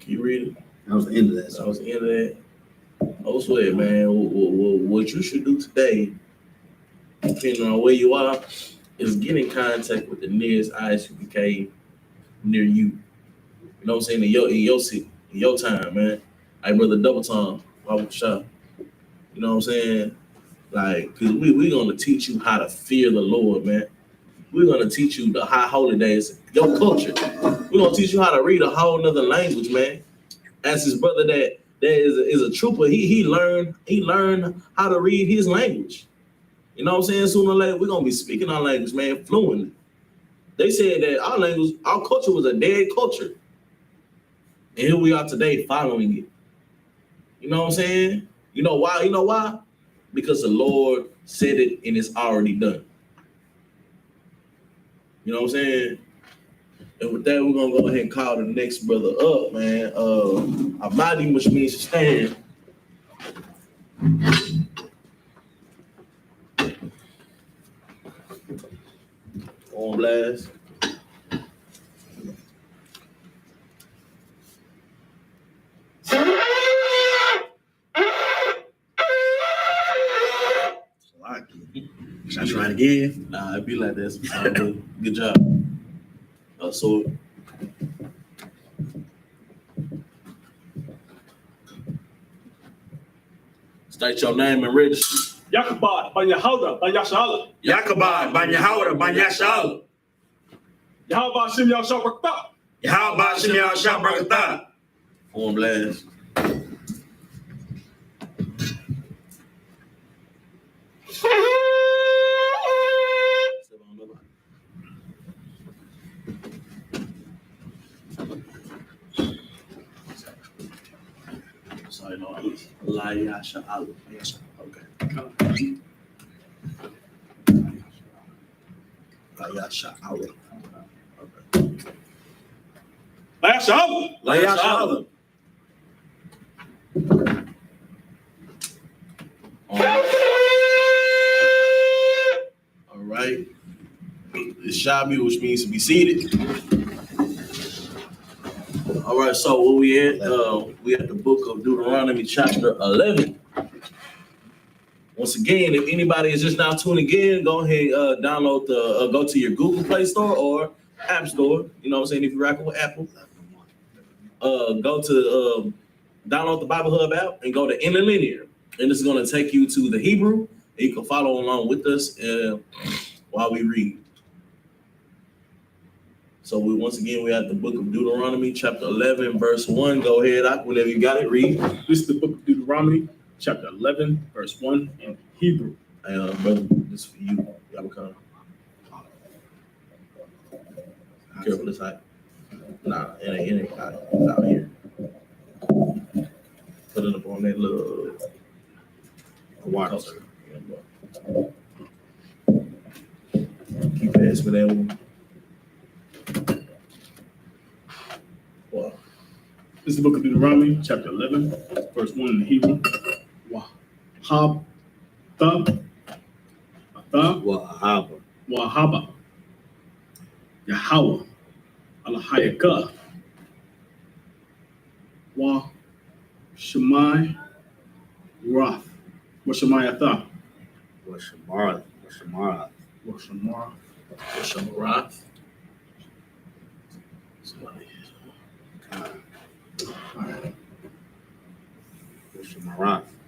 Can you read it? That was the end of that. That was the end of that. Also, man, what you should do today, depending on where you are, is get in contact with the nearest I.S.U.P.K near you. You know what I'm saying? In your city, in your time, man. Hey, brother, double time, Bible shop. You know what I'm saying? Like, cause we gonna teach you how to fear the Lord, man. We're gonna teach you the high holy days, your culture. We're gonna teach you how to read a whole nother language, man. As his brother that is a trooper, he learned how to read his language. You know what I'm saying? Sooner or later, we're gonna be speaking our language, man, fluently. They said that our language, our culture was a dead culture. And here we are today following it. You know what I'm saying? You know why? You know why? Because the Lord said it and it's already done. You know what I'm saying? And with that, we're gonna go ahead and call the next brother up, man. Abadi, which means to stand. On blast. Should I try it again? Nah, it be like that sometimes. Good job. So state your name and register. Yakabad, Banyahoda, Banyashala. Yakabad, Banyahoda, Banyashal. Yahweh Shem Yahshua. Yahweh Shem Yahshua. On blast. Sorry, no, Layasha Ali. Okay. Layasha Ali. Layasha Allah. All right. It's Shabi, which means to be seated. All right, so where we at? We at the book of Deuteronomy, chapter 11. Once again, if anybody is just now tuning in, go ahead, download go to your Google Play Store or App Store. You know what I'm saying? If you're rocking with Apple, go to download the Bible Hub app and go to Interlinear. And this is going to take you to the Hebrew. And you can follow along with us. while we read. So once again, we're at the book of Deuteronomy, chapter 11, verse 1. Go ahead, Ak, whenever you got it, read. This is the book of Deuteronomy, chapter 11, verse 1 in Hebrew. Brother, this is for you. Yahweh. Careful, this hot. Nah, it ain't hot. It's out here. Put it up on that little water. Keep pass for that one. Wow. This is the book of Deuteronomy, chapter 11, verse 1 in Hebrew. Wahaba. Yahweh. Alahayaka. Shemai Rath. Washamayatha. Washamarath. Shemarath. Somebody.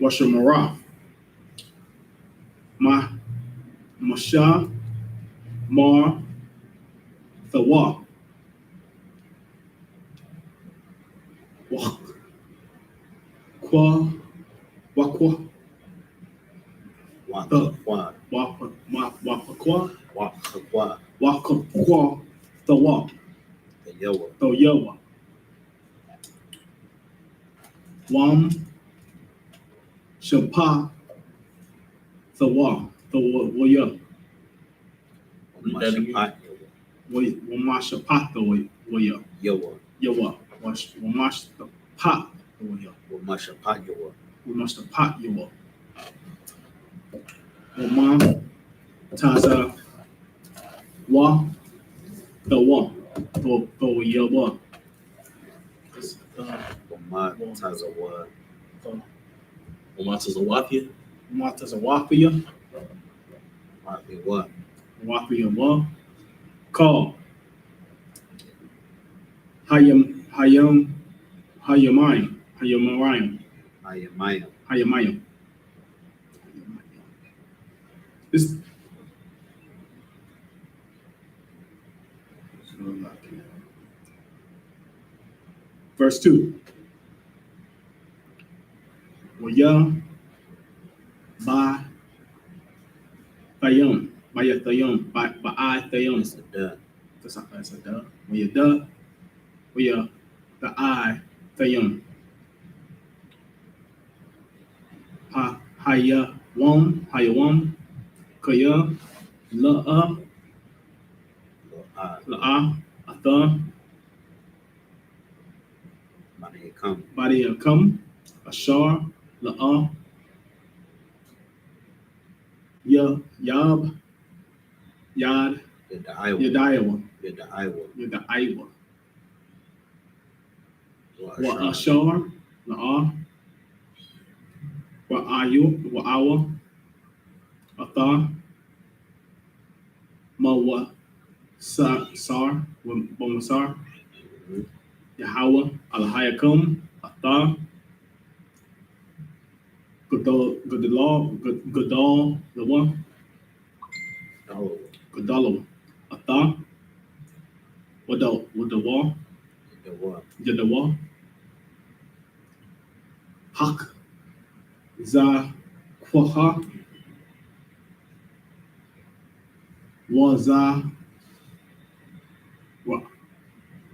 Washamarath. Masha Mar Thawa. Wakwa. Thawa. Thoyawa. Wam Shapa Thawa. Waya. Wamashapa Waya. Yawa. Wamashapa Waya. Wamashapa Yawa. Wama Taza Wa Thawa. Thoyawa. Wamatazawathia. Matazawafia. Wafia wa. Call. Hayamayim. This verse 2. Waya ba Thayum. Baya Thayum. Ba I Thayum. That's a duh. Waya duh. Waya the I Thayum. Hayawam. Kaya La'a. Atha. Badi come. Ashar. La'a. Yab. Yad. Yadayawa. Wa Ashar. La'a. Wa'awa. Atha. Mawa. Sar. Wamasar. Yahweh. Alahayakum. Atha. Gadal. The one. Gadalawa. Atha. Wadawa. Yadawa. Hak. Kwaha. Waza.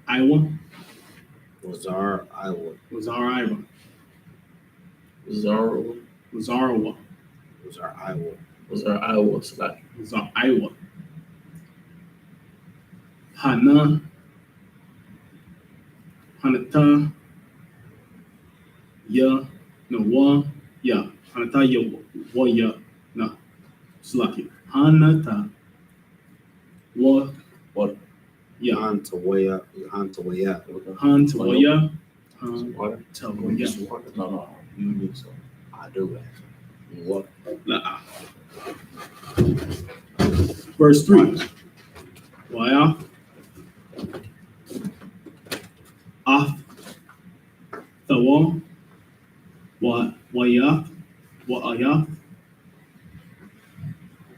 Iowa. Wazar Iowa. Hanata. Hanata Slaki. Hanata. What? Hantawaya. Hantawaya. Water? No. You need some. I do actually. Water. Verse 3. Waya. Thawa. Waya.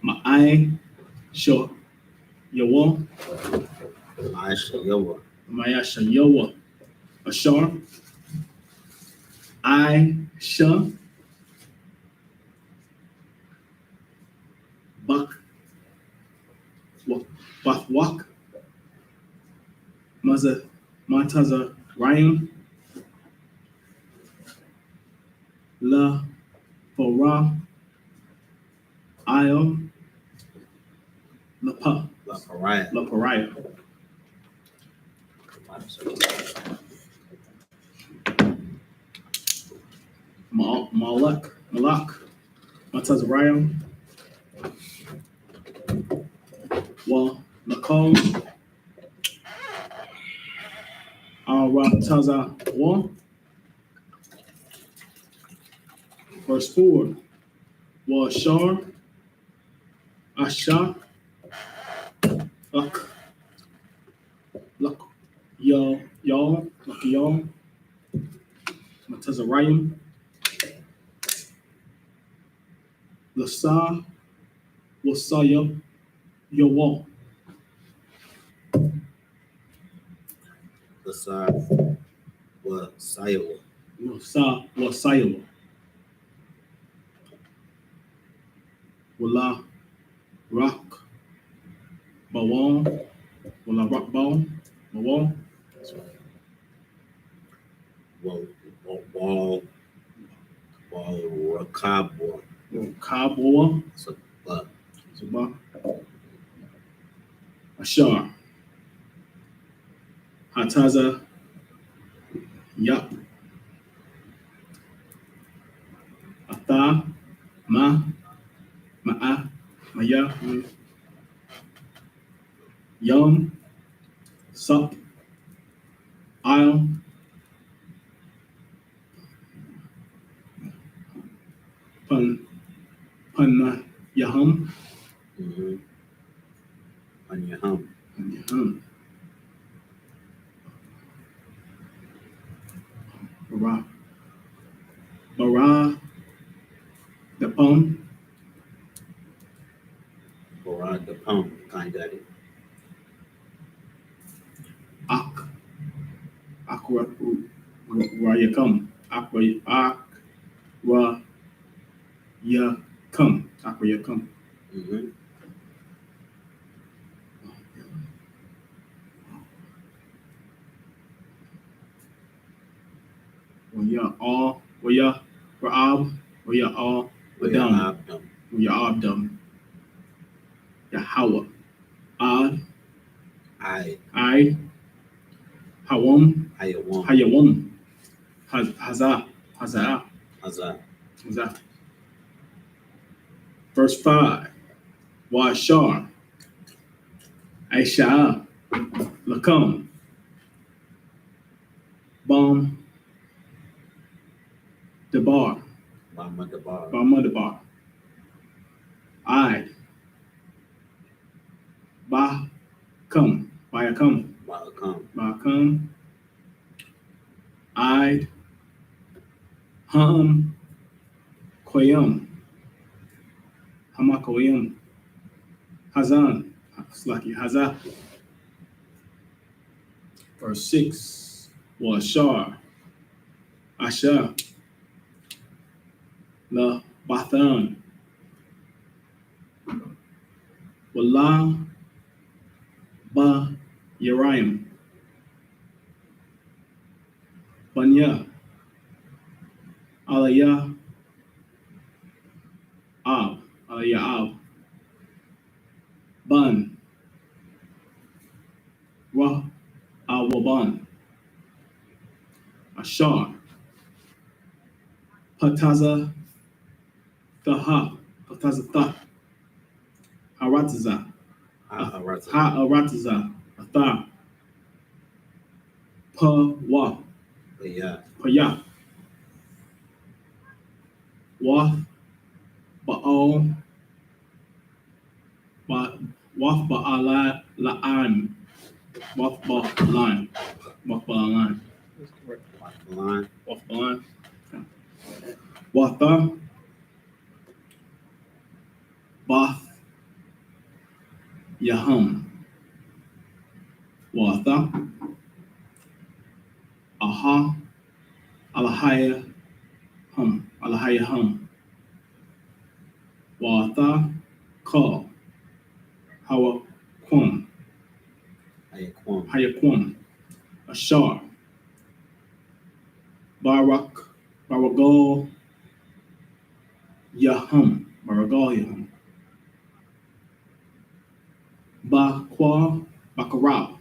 Ma'ai. Sure. Yawa. I.S.U.P.K. Mayasha Yawa. Ashar. I.S.H.A. Buck. Bathwak. Mataza Ryan. La Fora. Io. La Pariah. La Pariah. Malak. Matazariah. Well, Nicole. Taza 1. Verse 4. Well, Shar. Asha. Luck. Y'all. Matazariah. Lasa. Wasaya. Yawa. Lasa. Wasaya. Lasa. Wasaya. Wala. Rock. Bawal. Wala rock ball. Bawal. Wall. Rakabwa. Kabwa. Sabbath. Ashar. Hataza. Yup. Atha. Ma'a. Maya. Yum. Sup. I'll. Pun. Yahum. Yahum. Bara. The pum. Barad the Pum. Kind Daddy. Ak. Akwa. Rayakam. Akwa. Yakam. Akwa Yakam. Waya Ra'ab, Waya Adam, Waya Abdam, Yahweh, Ad, I, Hawam, Hayawam, Hazah. Verse 5, Washar, Aisha, Lakam, Bam, Debar, Bamadabar, I, Bayakam, I, Koyam, Hamakoyam, Hazan, Slaki Hazah. Verse 6, Washar, Asha, La Bathan, Wala, Ba Yeraim, Banya, Alaya, Ab, Ban, Ra, Awaban, Ashar, Pataza, Tha, Harataza, Ha'arataza, Atha, Pa-wa, Paya, Waf, Ba'al, Waf Ba'ala, La'an, Waf Ba'alan, Watha, Bath, Alahaya hum. Watha Ka. Hawa Kwam. Hayakwam. Ashar. Baragal Yahum. Bakara.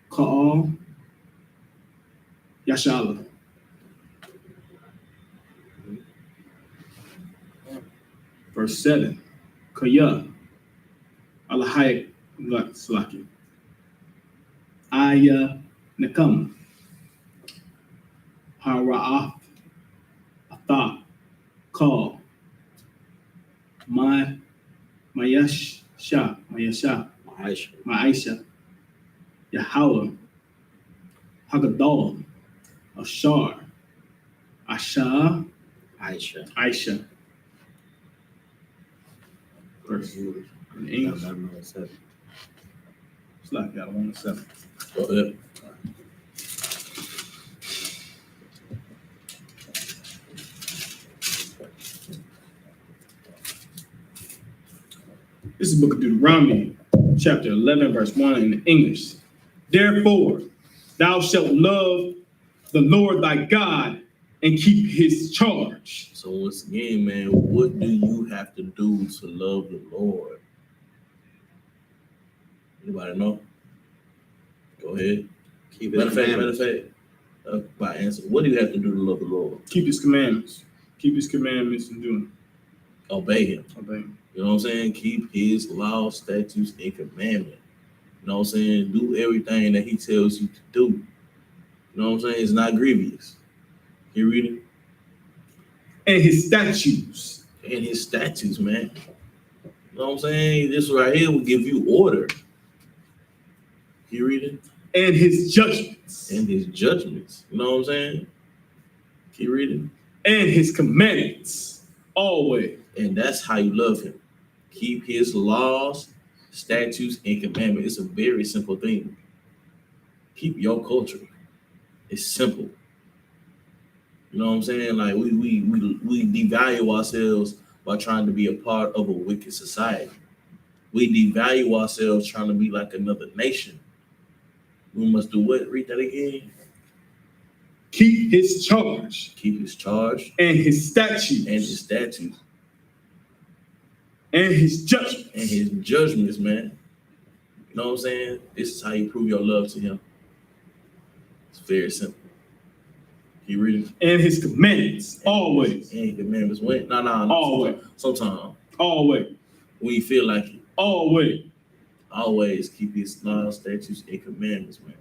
Ka'al Yashala. Verse 7. Kaya Alahaya Slaki. Aya Nakam. Hara'ath Atha Ka. Mayasha. Ma'aisha. Yahweh. Hagadol. Ashar. Asha. Aisha. Verse in English. It's like y'all 1-7. Go ahead. This is the book of Deuteronomy, chapter 11, verse 1 in English. Therefore, thou shalt love the Lord thy God and keep his charge. So once again, man, what do you have to do to love the Lord? Anybody know? Go ahead. Keep Matter of fact, by answer, what do you have to do to love the Lord? Keep his commandments. Keep his commandments and do them. Obey him. Obey him. You know what I'm saying? Keep his laws, statutes, and commandments. You know what I'm saying? Do everything that he tells you to do. You know what I'm saying? It's not grievous. You read it? And his statutes. And his statutes, man. You know what I'm saying? This right here will give you order. You read it? And his judgments. And his judgments. You know what I'm saying? Keep reading. And his commandments. Always. And that's how you love him. Keep his laws, statutes, and commandments. It's a very simple thing. Keep your culture. It's simple. You know what I'm saying? Like we devalue ourselves by trying to be a part of a wicked society. We devalue ourselves trying to be like another nation. We must do what? Read that again. Keep his charge. Keep his charge. And his statutes. And his statutes. And his judgments. And his judgments, man. You know what I'm saying? This is how you prove your love to him. It's very simple. You read it? And his commandments. Always. And his commandments. When? No. Always. Sometimes. Always. When you feel like it. Always. Always keep his laws, statutes, and commandments, man.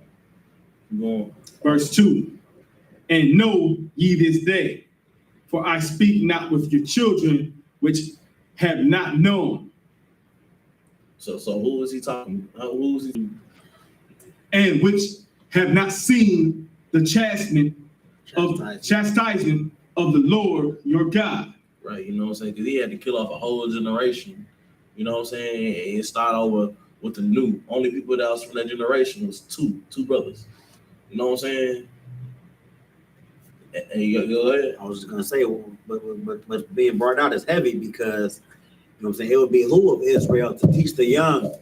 Keep going. Verse 2. And know ye this day, for I speak not with your children which have not known. So who is he talking? Who is he? And which have not seen the chastisement of the Lord your God. Right, you know what I'm saying? Because he had to kill off a whole generation. You know what I'm saying? And start over with the new. Only people that was from that generation was two brothers. You know what I'm saying? And you go ahead. I was just gonna say, what's being brought out is heavy because you know what I'm saying. It would be who of Israel to teach the young.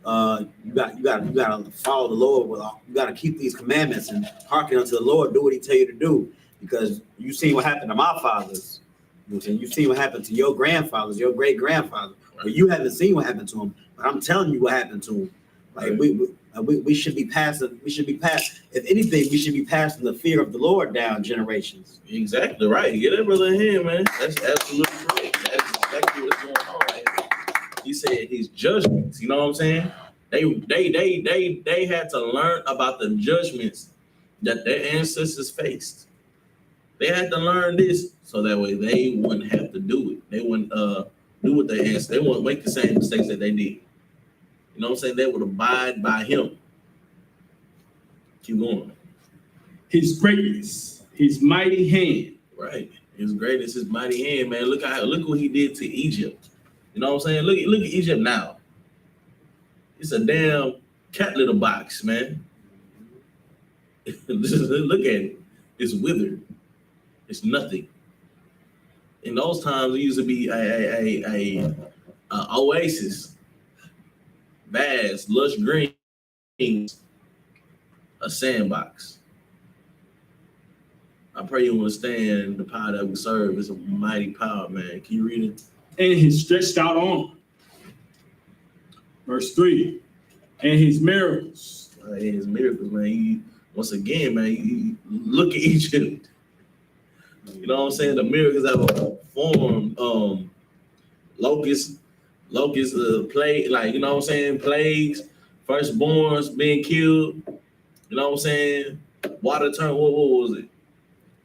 You got to follow the Lord. You got to keep these commandments and hearken unto the Lord. Do what He tell you to do, because you seen what happened to my fathers. You know what I'm saying? You seen what happened to your grandfathers, your great grandfather, but you haven't seen what happened to him. But I'm telling you what happened to him. Like we should be passing. We should be passing. If anything, we should be passing the fear of the Lord down generations. Exactly right. Get that brother in here, man. That's absolutely correct. That's exactly what's going on right here. He said his judgments. You know what I'm saying? They had to learn about the judgments that their ancestors faced. They had to learn this so that way they wouldn't have to do it. They wouldn't do what they asked. They wouldn't make the same mistakes that they did. You know what I'm saying? They would abide by him. Keep going. His greatness, his mighty hand. Right. His greatness, his mighty hand, man. Look what he did to Egypt. You know what I'm saying? Look at Egypt now. It's a damn cat litter box, man. Look at it. It's withered. It's nothing. In those times, it used to be a oasis, vast, lush greens, a sandbox. I pray you understand the power that we serve is a mighty power, man. Can you read it? And his stretched out arm. Verse 3. And his miracles. His miracles, man. Once again, man, you look at Egypt. You know what I'm saying? The miracles that were formed, locusts, plague, like, you know what I'm saying? Plagues, firstborns being killed. You know what I'm saying? Water turn, what was it?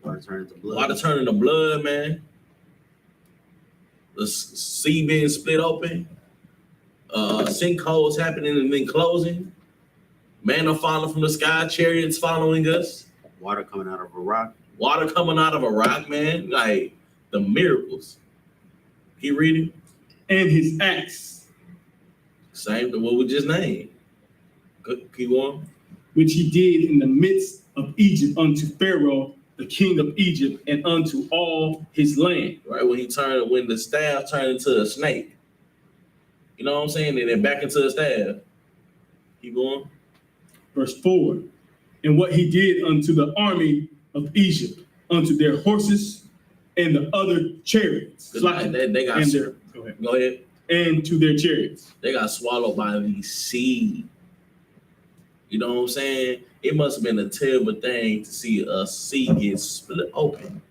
Water turning to blood. Water turning to blood, man. The sea being split open. Sinkholes happening and then closing. Manna falling from the sky, chariots following us. Water coming out of a rock. Water coming out of a rock, man. Like the miracles. Keep reading. And his axe. Same to what we just named. Keep going. Which he did in the midst of Egypt unto Pharaoh, the king of Egypt, and unto all his land. Right, when the staff turned into a snake. You know what I'm saying? And then back into a staff. Keep going. Verse 4. And what he did unto the army of Egypt, unto their horses and the other chariots. They got go ahead. And to their chariots. They got swallowed by the sea. You know what I'm saying? It must have been a terrible thing to see a sea get split open.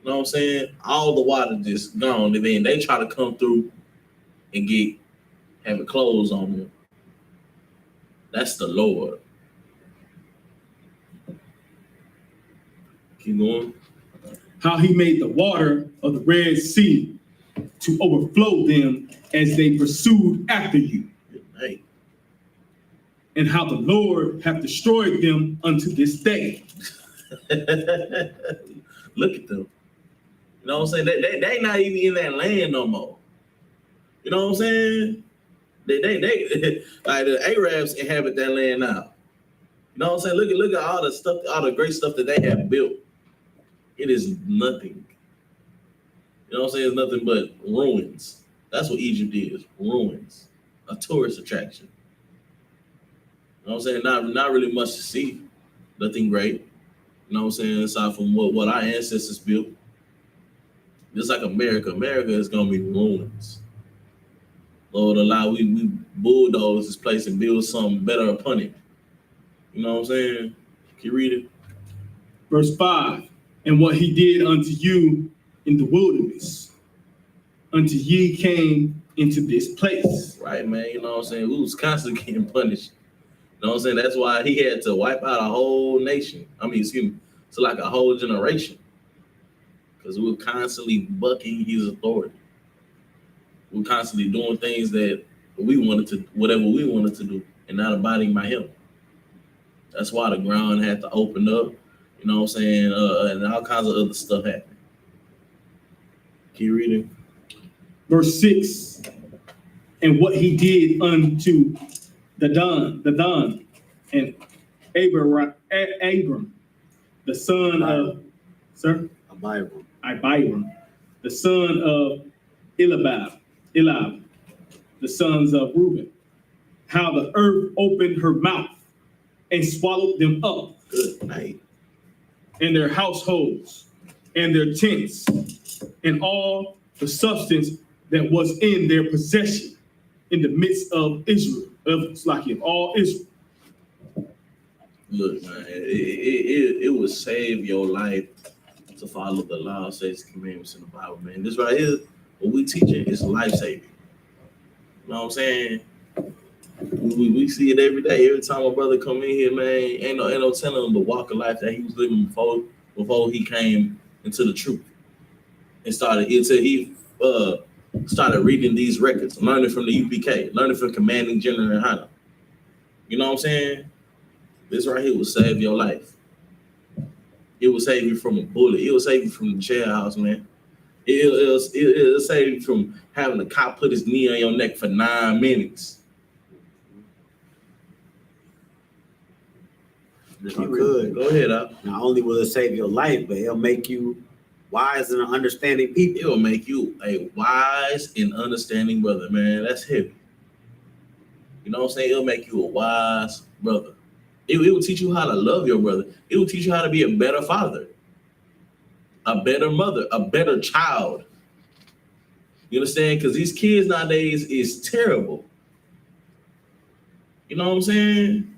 You know what I'm saying? All the water just gone, and then they try to come through and have it closed on them. That's the Lord. Keep going. How he made the water of the Red Sea to overflow them as they pursued after you. Good night. And how the Lord hath destroyed them unto this day. Look at them. You know what I'm saying? They not even in that land no more. You know what I'm saying? They like the Arabs inhabit that land now. You know what I'm saying? Look at all the stuff, all the great stuff that they have built. It is nothing. You know what I'm saying? It's nothing but ruins. That's what Egypt is. Ruins. A tourist attraction. You know what I'm saying? Not really much to see. Nothing great. You know what I'm saying? Aside from what our ancestors built. Just like America. America is gonna be ruins. Lord allow we bulldoze this place and build something better upon it. You know what I'm saying? Can you read it? Verse 5. And what he did unto you in the wilderness, until ye came into this place. Right, man. You know what I'm saying? We was constantly getting punished. You know what I'm saying? That's why he had to wipe out a whole nation. So like a whole generation. Because we were constantly bucking his authority. We were constantly doing things that whatever we wanted to do, and not abiding by him. That's why the ground had to open up, you know what I'm saying? And all kinds of other stuff happened. Keep reading. Verse 6. And what he did unto the Dan, and Abram, the son of, Abiram, the son of Elab, the sons of Reuben, how the earth opened her mouth and swallowed them up. Good night. And their households, and their tents, and all the substance that was in their possession in the midst of Israel, all Israel. Look, man, it will save your life to follow the law, statutes, commandments in the Bible, man. This right here, what we teaching is life saving. You know what I'm saying? We see it every day. Every time a brother come in here, man, ain't no telling him the walk of life that he was living before he came into the truth and started reading these records, learning from the UPK, learning from Commanding General YAHANNA. You know what I'm saying? This right here will save your life. It will save you from a bullet. It will save you from the jailhouse, man. It'll save you from having a cop put his knee on your neck for 9 minutes. If you could, Go ahead, up. not only will it save your life, but it'll make you wise and understanding people. It will make you a wise and understanding brother, man. That's heavy. You know what I'm saying? It'll make you a wise brother. It will teach you how to love your brother. It will teach you how to be a better father, a better mother, a better child. You understand? Because these kids nowadays is terrible. You know what I'm saying?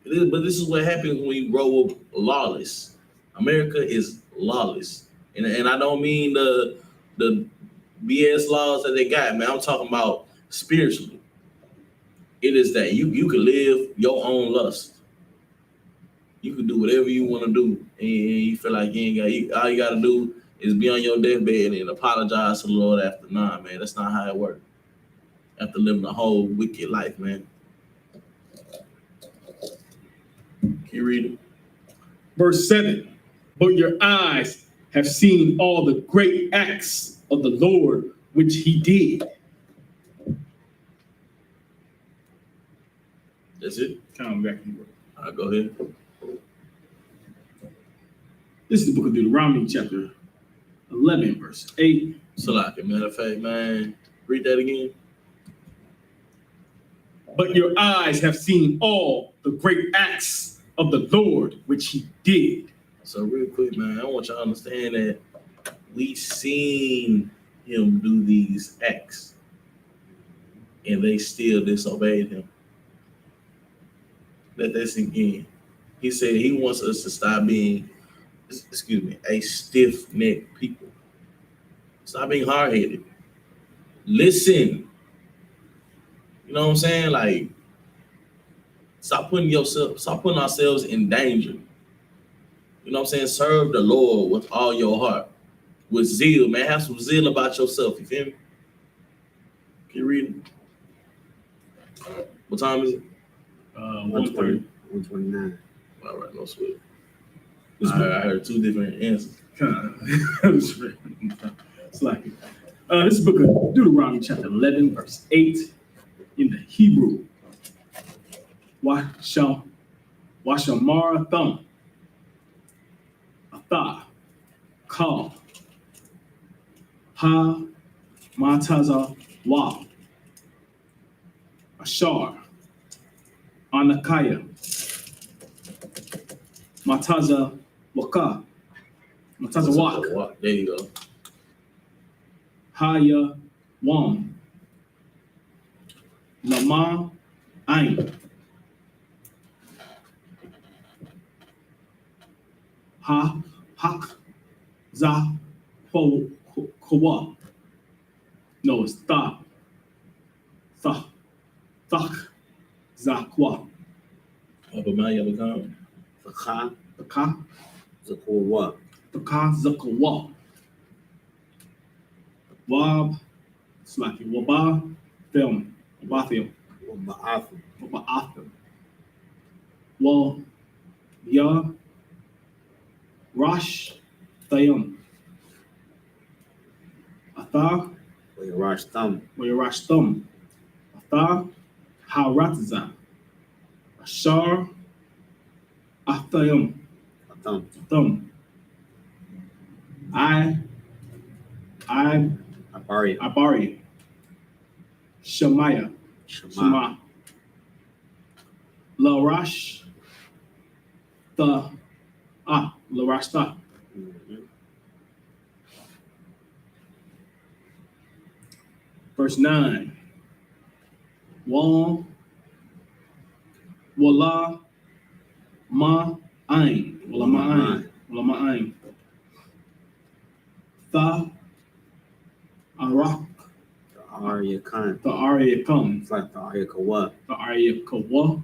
But this is what happens when you grow up lawless. America is lawless. And I don't mean the BS laws that they got, man. I'm talking about spiritually. It is that you can live your own lust. You can do whatever you want to do, and you feel like all you got to do is be on your deathbed and apologize to the Lord after. Nah, man, that's not how it works. After living a whole wicked life, man. Can you read it? Verse 7. But your eyes have seen all the great acts of the Lord which he did. That's it? Come back and work. All right, go ahead. This is the book of Deuteronomy, chapter 11, verse 8. So, like, matter of fact, man, read that again. But your eyes have seen all the great acts of the Lord which he did. So, real quick, man, I want y'all to understand that we seen him do these acts, and they still disobeyed him. Let that sink in. He said he wants us to stop being, a stiff-necked people. Stop being hard-headed. Listen. You know what I'm saying? Like, stop putting ourselves in danger. You know what I'm saying? Serve the Lord with all your heart. With zeal, man. Have some zeal about yourself. You feel me? Can you read it? What time is it? 1:30. 129. All right, no sweat. I heard two different answers. It's like this is the book of Deuteronomy, chapter 11, verse 8, in the Hebrew. Washamara thumb, atha, ka, ha, mataza, wa, ashar, anakaya, mataza, waka, mataza wak. There you go. Haya Wam Lama Ain Ha Hak Za Ho Kawa. No, it's Tha Thak Zakwa. Abamaya Bakam. Zakha, Zakwa. Thaka Zakawa. Wab, Slaki, Waba, Film, Wabathil, Wabaathil, Wa, Ya, Rosh, Thayum, Atha, Rosh Thumb, Rosh Thum, Atha, Haratza, Ashar, Athayum, Thum, I, Abari, Shemaiah, Shema, Larash, Larashta. Verse 9. Wala, Ma, Ain, Tha, Arak, Arya Khan. the Arya Khan, It's like the Arya Kawa. the Arya Kawa,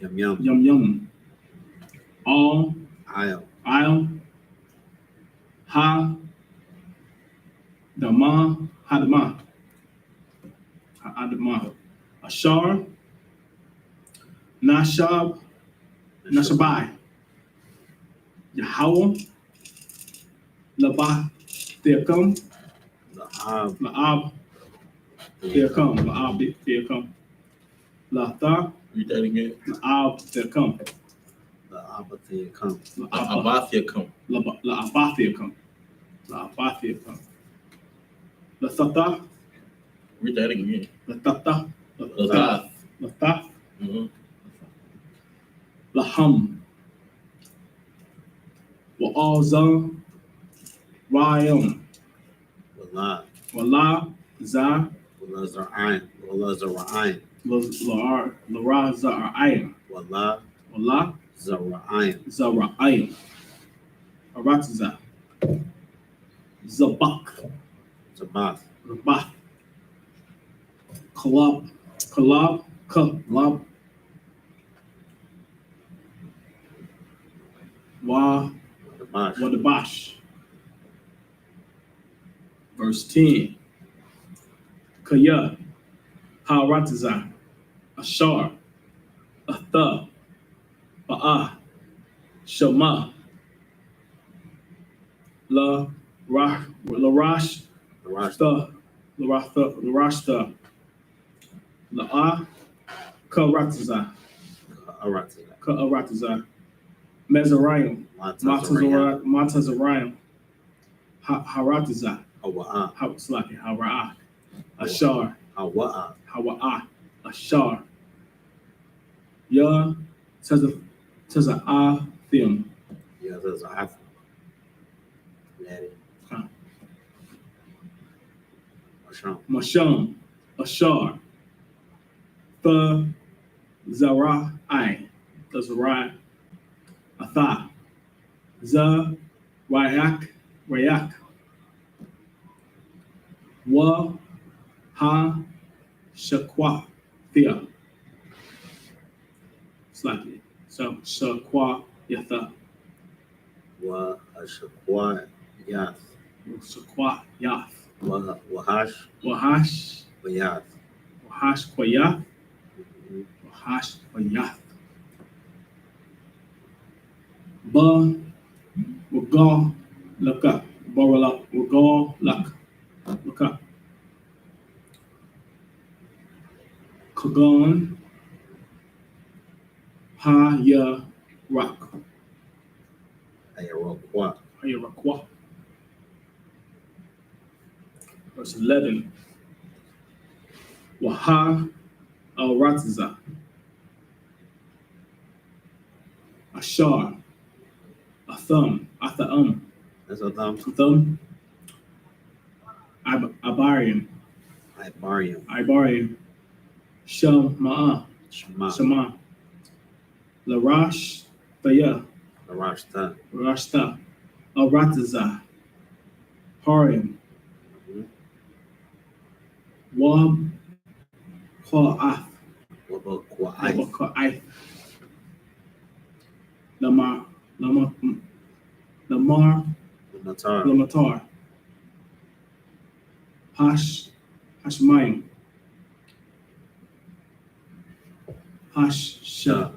Yum yum. Yum Yum, All, Isle. Ha, Dama, Hadama, Ashar, Nashabai, Yahweh, Labah, Theakam, La'ab. La'ab, Fear come. La'ab, fear come. La'atha, Read that again. la'ab, fear come. La'abathia come. Abathia come. La'abah, fear come. La'abah, fear come. La'atha, Read that again. la'atha, La'ath. la'atha, Mhm. la'ham. Wa'azam, ra'ayam. Wallah. Wala, za, Wallah zar'ain. Wallah zar'ain. lara, za'ayam. Wallah Wala, zar'ain. zara'ayam. Aratiza. Zabak. Zabath. Rabath. Kalab. Kalab. Dabash. Wadabash. Verse 10. Kaya. Haratiza. Ashar. Atha. Ba'ah. Shema. Larash. Rashta. Larashta. La'ah. Karatiza. Aratiza. Mezarayim. Matazariah. Matazarayim. Haratiza. Hawa'ah. Hara'ah. Ashar. Hawa'ah. Hawa'ah. Ashar. Ya. Taza'athim. Yeah, there's a half. Daddy. Huh. Masham. Masham. Ashar. Zara'ai. Zarai. Atha. Rayak. Wa. Ha. Shakwa. Thea. Slightly. So, Shakwa. Yatha. Wa ashaqwa yath. Shakwa. Yath. Wahash Wahash. wayath. Wahash Kwayath. Wahash Kwayath. Ba. Wagal. Laka. Barala. Wagal. Lak. Laka. Kagan. Ha ya rak. Ayaraqwa. Ha ya rakwa. Verse 11. Waha al ratiza. Ashar. Atham. That's a thumb. Atham. Abarium. Ibarium. Shema. Shema. Larash. Thaya. Larashta. Rashta. Aratiza. Harim. Wab. Qa'ath. Wabaqwa'ath. Qa'ath. Lamar. Lamatar. Lamatar. Hashmayim. Hasha.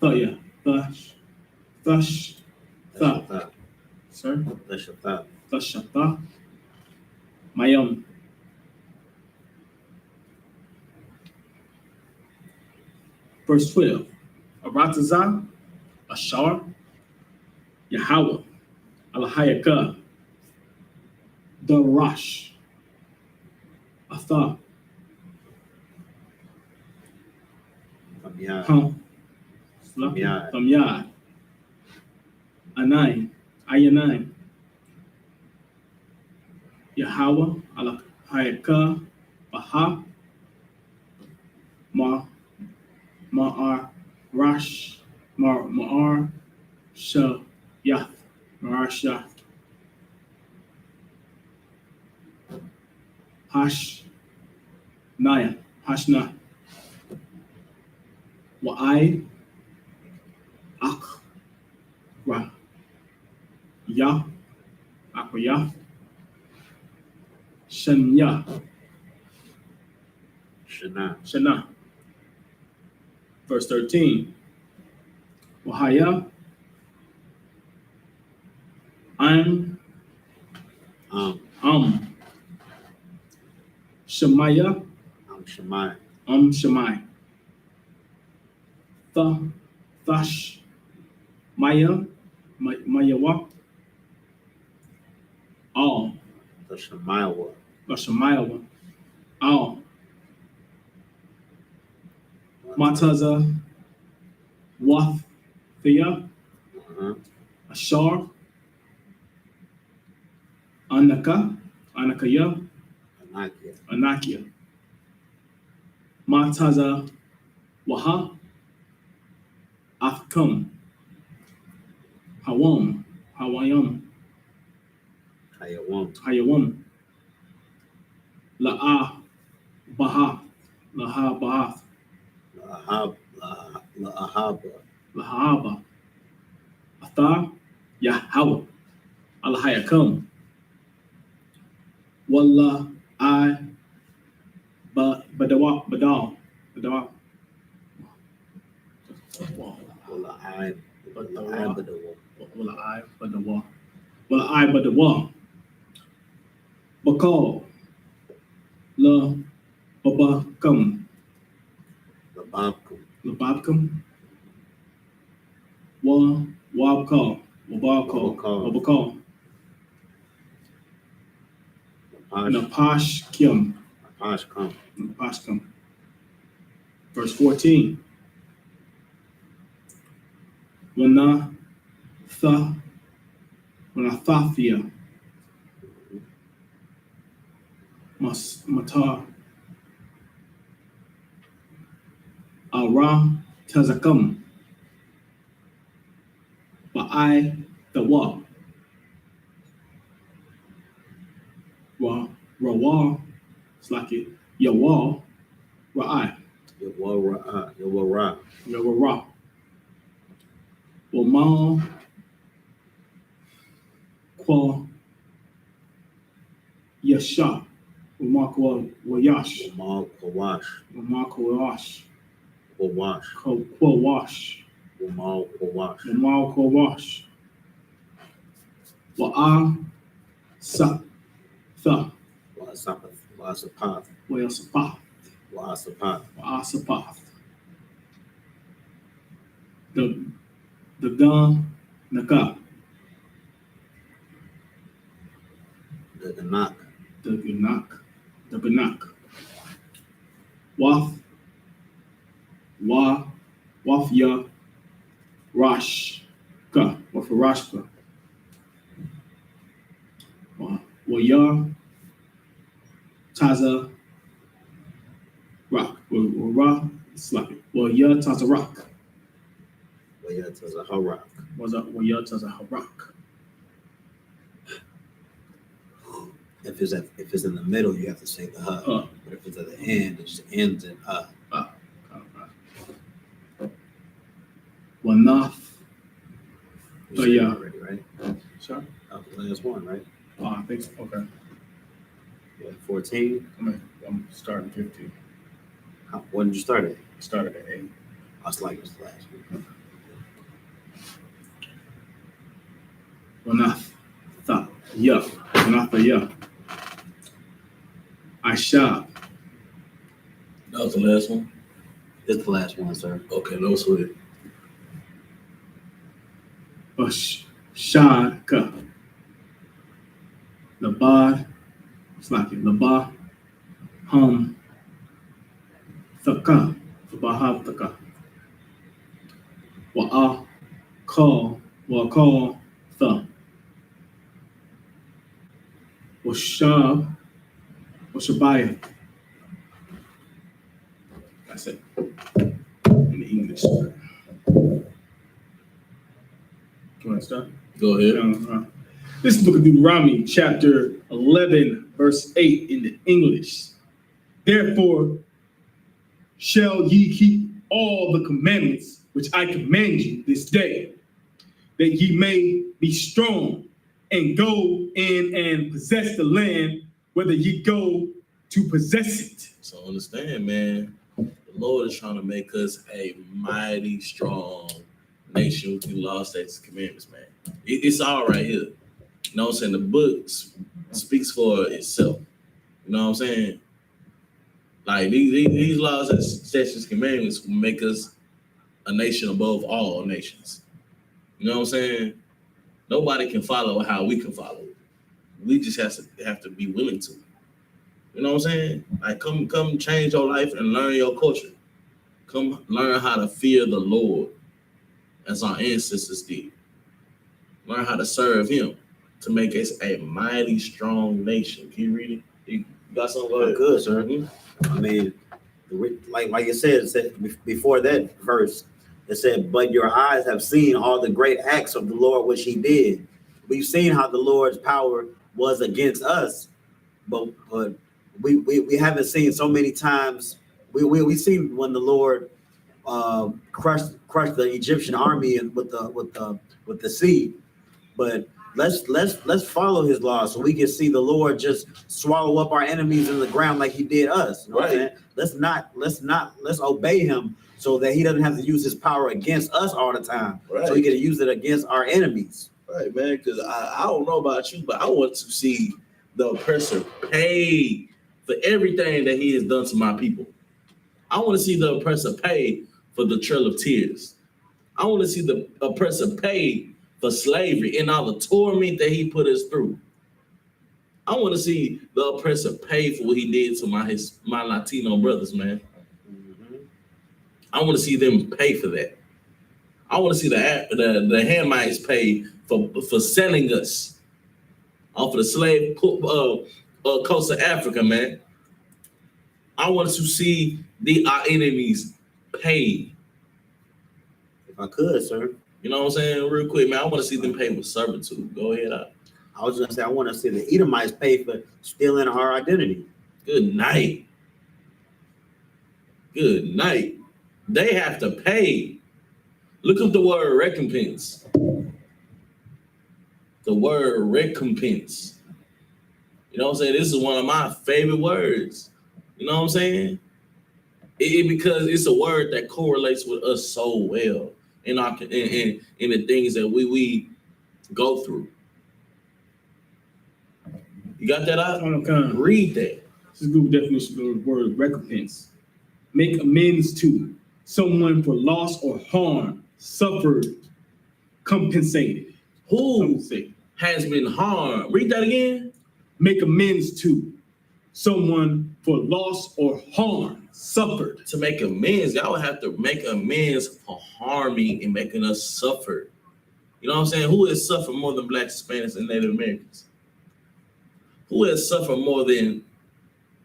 Thaya. Thash. Tha. Sir. Thashata. Thashata. Mayam. Verse 12. Aratiza. Ashar. Yahweh. Alahayaka. Darash. Atha. Famiyad. Famyad. Ayanai. Yahweh. Alahayaka. Baha. Ma'ar. Rash. Ma'ar. Yath. Marasha. Hashna. Wa'ai. Akra. Ya. Akraya. Shanya. Shana. Verse 13. Wahaya. Shemaya. Shemai. Shemai. Thash. Maya. Mayawa. All. The Shemaiwa. Shemaiwa. All. Mataza. Wathia. Ashar. Anaka. Anakaya. Anakia. Mataza. Waha. Afkum. Hawam. Hawayam. Hayawam. La'a. Baha. Laha Bahath. Lahaba. Atha. Yahweh. Alahayakam. Wallah. Badal. Badawah. Bakal. La Babakam. Lababkam. Wabkal. Wabakal. Napashkim. Napashkim. Verse 14. Wanathafia. Matar. Ara Tazakam. Ba'ai the wa. Rawa. It's like it. Yawa. Ra'ai. Yawara. Wamal. Kwa. Yasha. Wamakwa Wayash. Wamakwash. Kwawash. Wamakwash. Wa'a Sa. Tha. Wa'asapath. The gun Naka. The Ganak. Wafya Rashka. Wafrashka. Waya Taza Rock. It's like it. Waya Taza Rock. Waya Taza Harak. If it's in the middle, you have to say the ha. But if it's at the end, it just ends in ha. Wanaf. You said it already, right? Sure. That was the last one, right? I think so. Okay. Yeah, 14. I'm starting 15. When did you start it? I started at 8. I was like, it was the last one. Wanaf. Wanaf. I.S.U.P.K. That was the last one? It's the last one, sir. Okay, no sweat. Shaka. Labad. It's like it. Labah. Thaka. Labah Thaka. Wa'a. Call. Tha. Washabaya. That's it. In English. You want to start? Go ahead. This is the book of Deuteronomy, chapter 11, verse 8 in the English. Therefore, shall ye keep all the commandments which I command you this day, that ye may be strong and go in and possess the land, whether ye go to possess it. So understand, man, the Lord is trying to make us a mighty strong nation with the law, statutes, and commandments, man. It's all right here. You know what I'm saying? The book speaks for itself. You know what I'm saying? Like these laws and statutes, commandments will make us a nation above all nations. You know what I'm saying? Nobody can follow how we can follow. We just have to be willing to. You know what I'm saying? Like come change your life and learn your culture. Come learn how to fear the Lord as our ancestors did. Learn how to serve him to make us a mighty strong nation. Can you read it? You got something? Go ahead. Good, sir. Mm-hmm. I mean, like you said, it said before that verse, it said, "But your eyes have seen all the great acts of the Lord which he did." We've seen how the Lord's power was against us, but we haven't seen so many times. We seen when the Lord crushed the Egyptian army with the sea, but let's follow his law so we can see the Lord just swallow up our enemies in the ground like he did us. You know what I'm saying? Let's obey him so that he doesn't have to use his power against us all the time. Right. So he can use it against our enemies. Right, man, because I don't know about you, but I want to see the oppressor pay for everything that he has done to my people. I want to see the oppressor pay for the trail of tears. I want to see the oppressor pay for slavery and all the torment that he put us through. I want to see the oppressor pay for what he did to my Latino brothers, man. Mm-hmm. I want to see them pay for that. I want to see the Hamites pay for selling us off of the slave coast of Africa, man. I want to see our enemies pay. If I could, sir. You know what I'm saying? Real quick, man. I want to see them pay with servitude. Go ahead. I was gonna say I want to see the Edomites pay for stealing our identity. Good night. Good night. They have to pay. Look up the word recompense. The word recompense. You know what I'm saying? This is one of my favorite words. You know what I'm saying? Because it's a word that correlates with us so well in the things that we go through. You got that out? Read that. This is a good definition of the word recompense. Make amends to someone for loss or harm suffered, compensated. Who has been harmed? Read that again. Make amends to someone for loss or harm suffered. To make amends, y'all would have to make amends for harming and making us suffer. You know what I'm saying? Who has suffered more than Blacks, Hispanics, and Native Americans? Who has suffered more than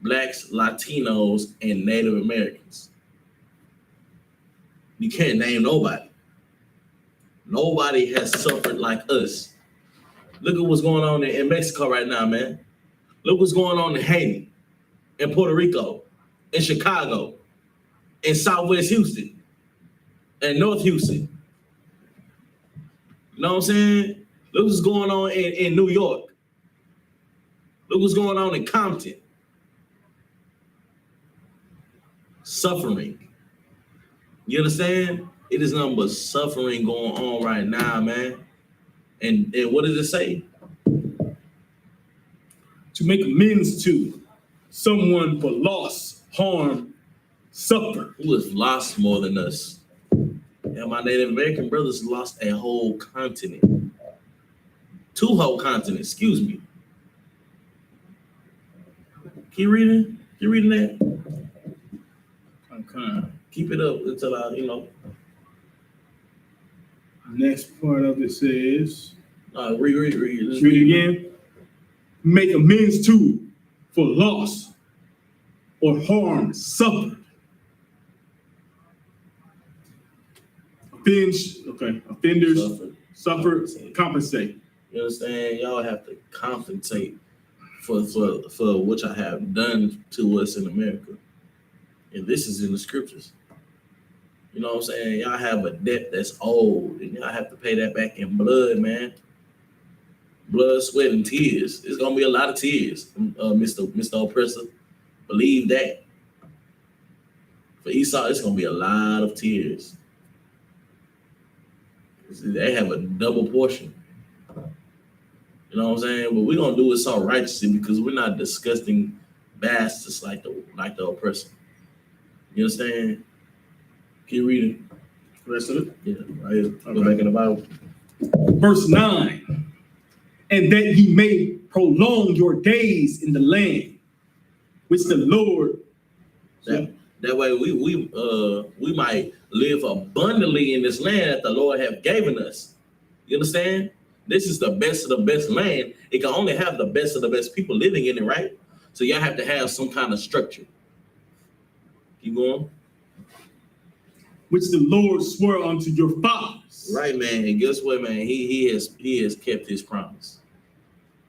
Blacks, Latinos, and Native Americans? You can't name nobody. Nobody has suffered like us. Look at what's going on in Mexico right now, man. Look what's going on in Haiti, in Puerto Rico, in Chicago, in Southwest Houston, and North Houston. You know what I'm saying? Look what's going on in New York. Look what's going on in Compton. Suffering. You understand? It is nothing but suffering going on right now, man. And what does it say? To make amends to someone for loss, harm, suffer. Who has lost more than us? And my Native American brothers lost a whole continent. 2 whole continents, excuse me. Keep reading? You reading that? Okay. Keep it up until I. Next part of it says, read. Let's read it again. Make amends to for loss or harm suffered. Offenders suffer, compensate. You understand? Y'all have to compensate for what y'all have done to us in America. And this is in the scriptures. You know what I'm saying? Y'all have a debt that's old, and y'all have to pay that back in blood, man. Blood, sweat, and tears. It's gonna be a lot of tears, Mr. Oppressor. Believe that. For Esau, it's gonna be a lot of tears. They have a double portion. You know what I'm saying? But we're gonna do it so righteously because we're not disgusting masters like the oppressor. You understand? Keep reading. The rest of it. Yeah, right here. Go Okay. back in the Bible. Verse 9. And that ye may prolong your days in the land, which the Lord. That way we might live abundantly in this land that the Lord have given us. You understand? This is the best of the best land. It can only have the best of the best people living in it, right? So y'all have to have some kind of structure. Keep going. Which the Lord swore unto your fathers. Right, man. And guess what, man? He has kept his promise.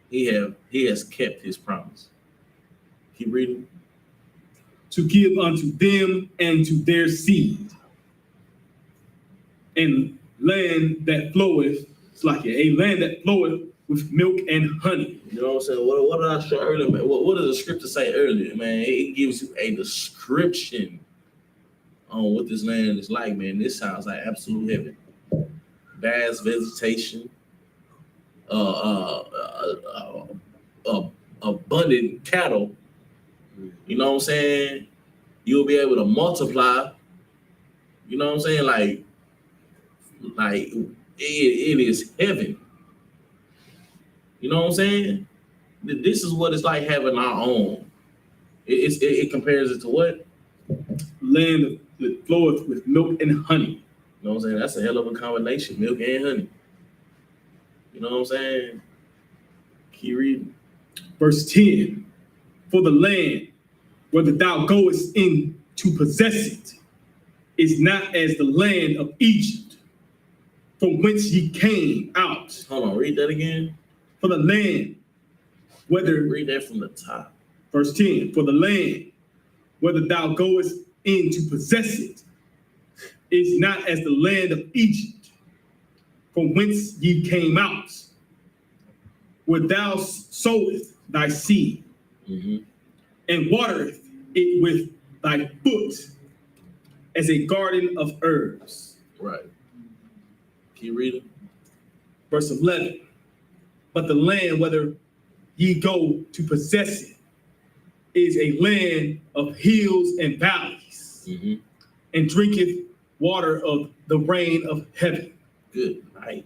He has kept his promise. Keep reading. To give unto them and to their seed, and land that floweth, it's like a land that floweth with milk and honey. You know what I'm saying? What did I show earlier, man? What did the scripture say earlier, man? It gives you a description on what this land is like, man. This sounds like absolute heaven. Vast vegetation, abundant cattle. You know what I'm saying? You'll be able to multiply. You know what I'm saying? Like it is heaven. You know what I'm saying? This is what it's like having our own. It compares it to what? Land that floweth with milk and honey. You know what I'm saying? That's a hell of a combination, milk and honey. You know what I'm saying? Keep reading. Verse 10. For the land, whether thou goest in to possess it, is not as the land of Egypt, from whence ye came out. Hold on, read that again. For the land, whether. Read that from the top. Verse 10. For the land, whether thou goest in to possess it, is not as the land of Egypt, from whence ye came out, where thou sowest thy seed, and watereth it with thy foot, as a garden of herbs. Right. Keep reading. Verse 11. But the land, whether ye go to possess it, is a land of hills and valleys, and drinketh water of the rain of heaven. Good night.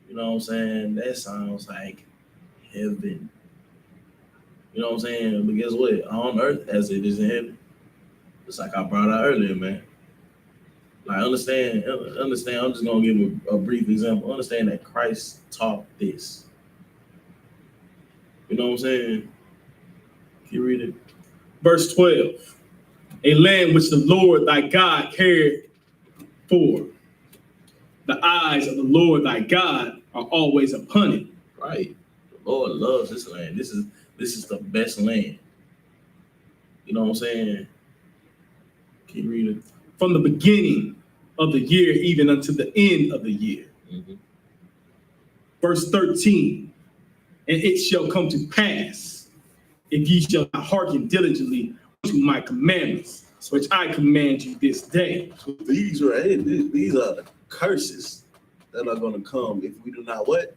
You know what I'm saying? That sounds like heaven. You know what I'm saying? But guess what? On earth as it is in heaven. Just like I brought out earlier, man. Like understand, I'm just gonna give a brief example. Understand that Christ taught this. You know what I'm saying? Can you read it? Verse 12. A land which the Lord thy God cared for. The eyes of the Lord thy God are always upon it. Right. The Lord loves this land. This is the best land. You know what I'm saying? Keep reading. From the beginning of the year, even unto the end of the year. Verse 13. And it shall come to pass, if ye shall not hearken diligently to my commandments, which I command you this day. So these are the curses that are going to come if we do not what?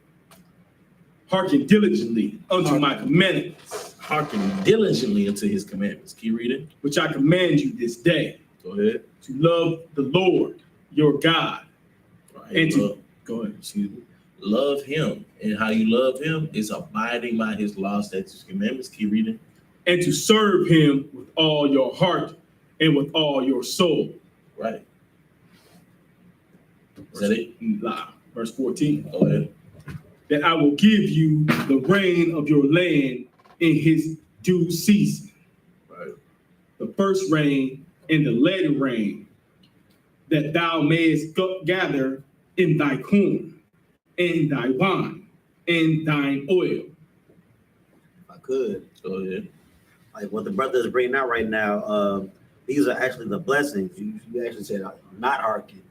Hearken diligently unto my commandments. Hearken diligently unto his commandments. Keep reading. Which I command you this day. Go ahead. To love the Lord your God. Right. And to go ahead. Excuse me. Love him. And how you love him is abiding by his laws, statutes, commandments. Keep reading. And to serve him with all your heart and with all your soul. Right. Is that it? Verse 14. Go ahead. That I will give you the rain of your land in his due season. Right. The first rain and the latter rain, that thou mayest gather in thy corn, and thy wine, and thine oil. If I could. Go ahead. Like what the brother is bringing out right now, these are actually the blessings. You actually said not hearken.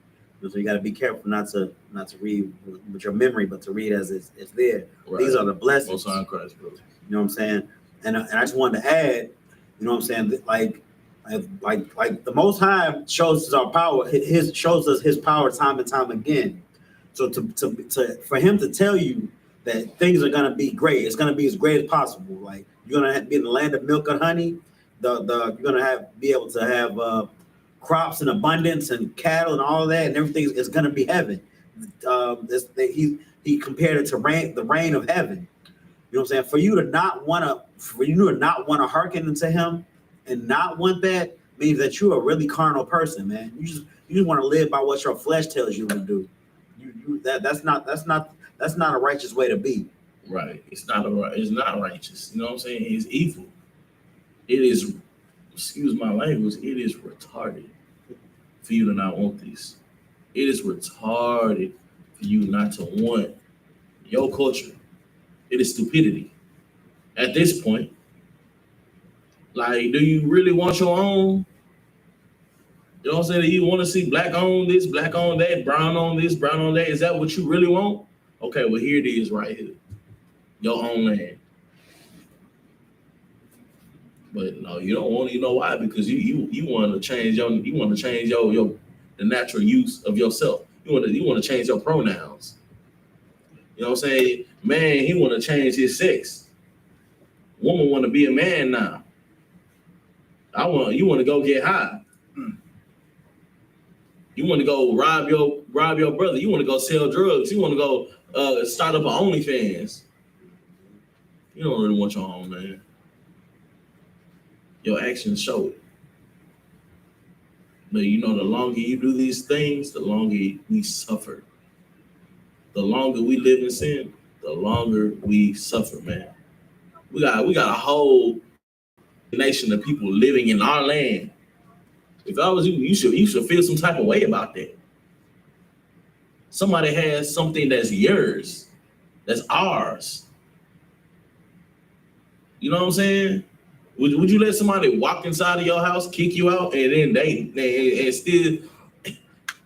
So you got to be careful not to read with your memory, but to read as it's there. Right. These are the blessings. Most on Christ, bro. You know what I'm saying? And I just wanted to add, you know what I'm saying? Like the Most High shows us our power. Shows us His power time and time again. So for Him to tell you that things are gonna be great. It's gonna be as great as possible. Like you're gonna be in the land of milk and honey. You're gonna be able to have crops in abundance and cattle and all that, and everything is gonna be heaven. He compared it to the rain of heaven. You know what I'm saying? For you to not want to hearken to him and not want that means that you're a really carnal person, man. You just want to live by what your flesh tells you to do. That's not a righteous way to be. Right. It's not righteous. You know what I'm saying? It's evil. It is, excuse my language, it is retarded for you to not want this. It is retarded for you not to want your culture. It is stupidity. At this point, like, do you really want your own? You know what I'm saying? Do you want to see black on this, black on that, brown on this, brown on that? Is that what you really want? Okay, well, here it is right here. Your own land. But no, you don't want to. You know why? Because you want to change the natural use of yourself. You want to change your pronouns. You know what I'm saying? Man, he want to change his sex. Woman want to be a man now. You want to go get high. You want to go rob your brother. You want to go sell drugs. You want to go start up an OnlyFans. You don't really want your own, man. Your actions show it. But you know, the longer you do these things, the longer we suffer. The longer we live in sin, the longer we suffer, man. We got a whole nation of people living in our land. If I was you should feel some type of way about that. Somebody has something that's yours, that's ours. You know what I'm saying? Would you let somebody walk inside of your house, kick you out, and then they still,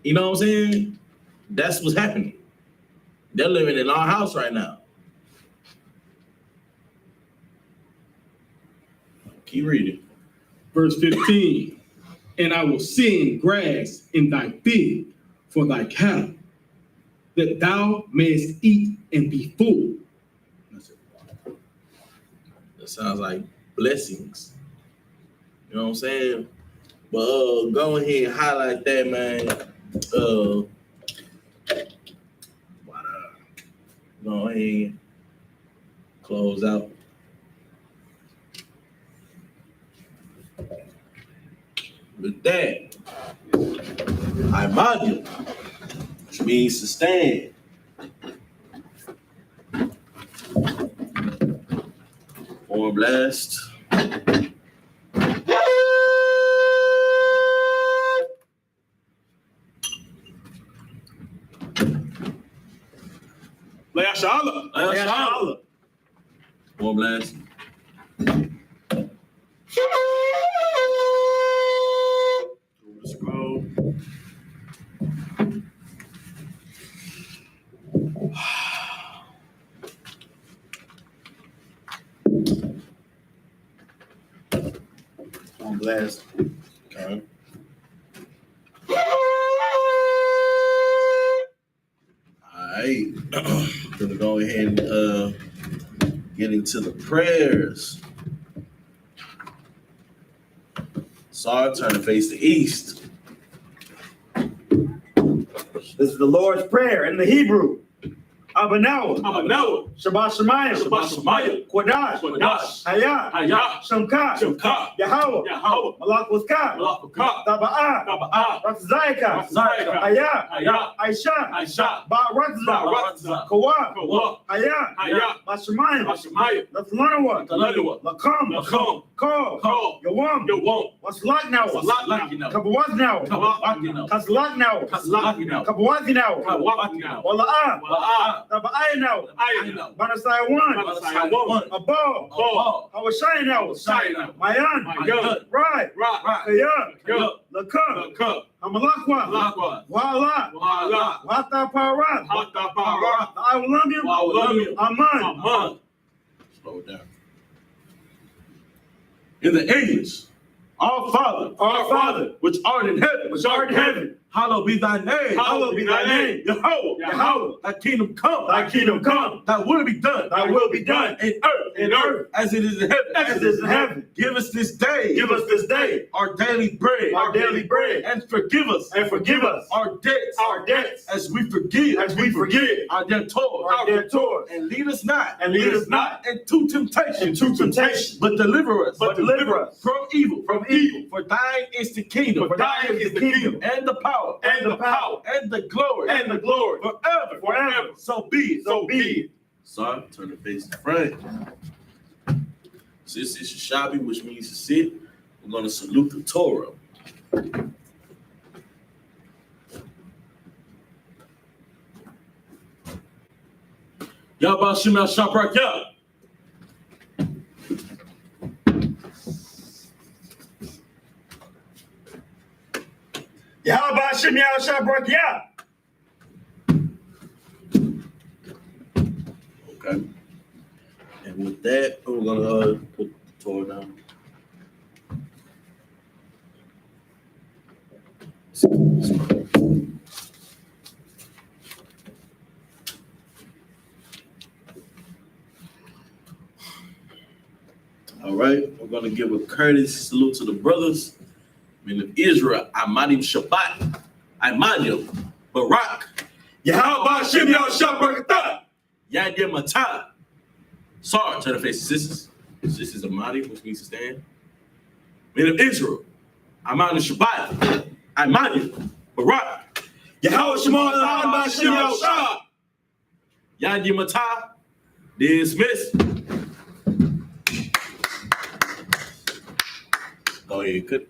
you know what I'm saying? That's what's happening. They're living in our house right now. Keep reading. Verse 15, and I will send grass in thy field for thy cattle, that thou mayest eat and be full. That sounds like blessings. You know what I'm saying? But go ahead and highlight that, man. Go ahead, close out. With that, I-S-U.P.K, which means to stand. Form blast. SHALAM. SHALAM. Form blast. Scroll. On blast. Okay. All right. Gonna go ahead and get into the prayers. Sorry, turn to face the east. This is the Lord's Prayer in the Hebrew. Abanawa. Shabbat Shemayim. Kodash. Shemka. Yahweh. Malakwatch. Taba'ah. Ratzayka. I.S.U.P.K. Ba'Ratzah. Kawa. Hayah. Bashemayim. Latlanawa. Lakam. Ko. Yawam. Waslaknawa. Kabawaznawa. Kaslaknawa. Kabawaznawa. Wala'ah. Taba'aynawa. Banasai one. Above. Hawashaynawa. Mayan. Right. Kayah. Lakam. Hamalakwa. Wa'ala. Wa'ata Parat. I will love you. Aman. Slow it down. In the English, our Father, Our Father, which art in heaven, Hallowed be thy name. Hallowed be thy name. Yahweh. Yahweh. Thy kingdom come. Thy kingdom come. Thy will be done. Thy will be done in earth as it is in heaven. as it is in heaven. Give us this day. Give us this day our daily bread. our daily bread, And forgive us. and forgive us Our debts. our debts As we forgive. as we forgive Our debtors. our debtors. And lead us not. And lead us not into temptation. into temptation, But deliver us. but deliver us from evil. from evil. For thine is the kingdom. For thine is the kingdom, And the power. and the power, And the glory. and the glory, forever. forever. So be it. So be it. Son, turn the face to front. So this is Shabi, which means to sit. We're going to salute the Torah. Yahweh Shem Yahshua. Yahweh Shem Yahshua. Okay. And with that, we're going to put the Torah down. All right, we're going to give a courteous salute to the brothers. Men of Israel, Amadim Shabbat, Imaniel, Barak, Yahweh Shem Yahshua. Yadim Matah. Sorry, turn the face to sisters. Sisters Amadi, which means to stand. Men of Israel, Amadim Shabbat, Imaniel, Barak, Yahweh Shem Yahshua. Yadim Matah. Dismiss. Go ahead, good.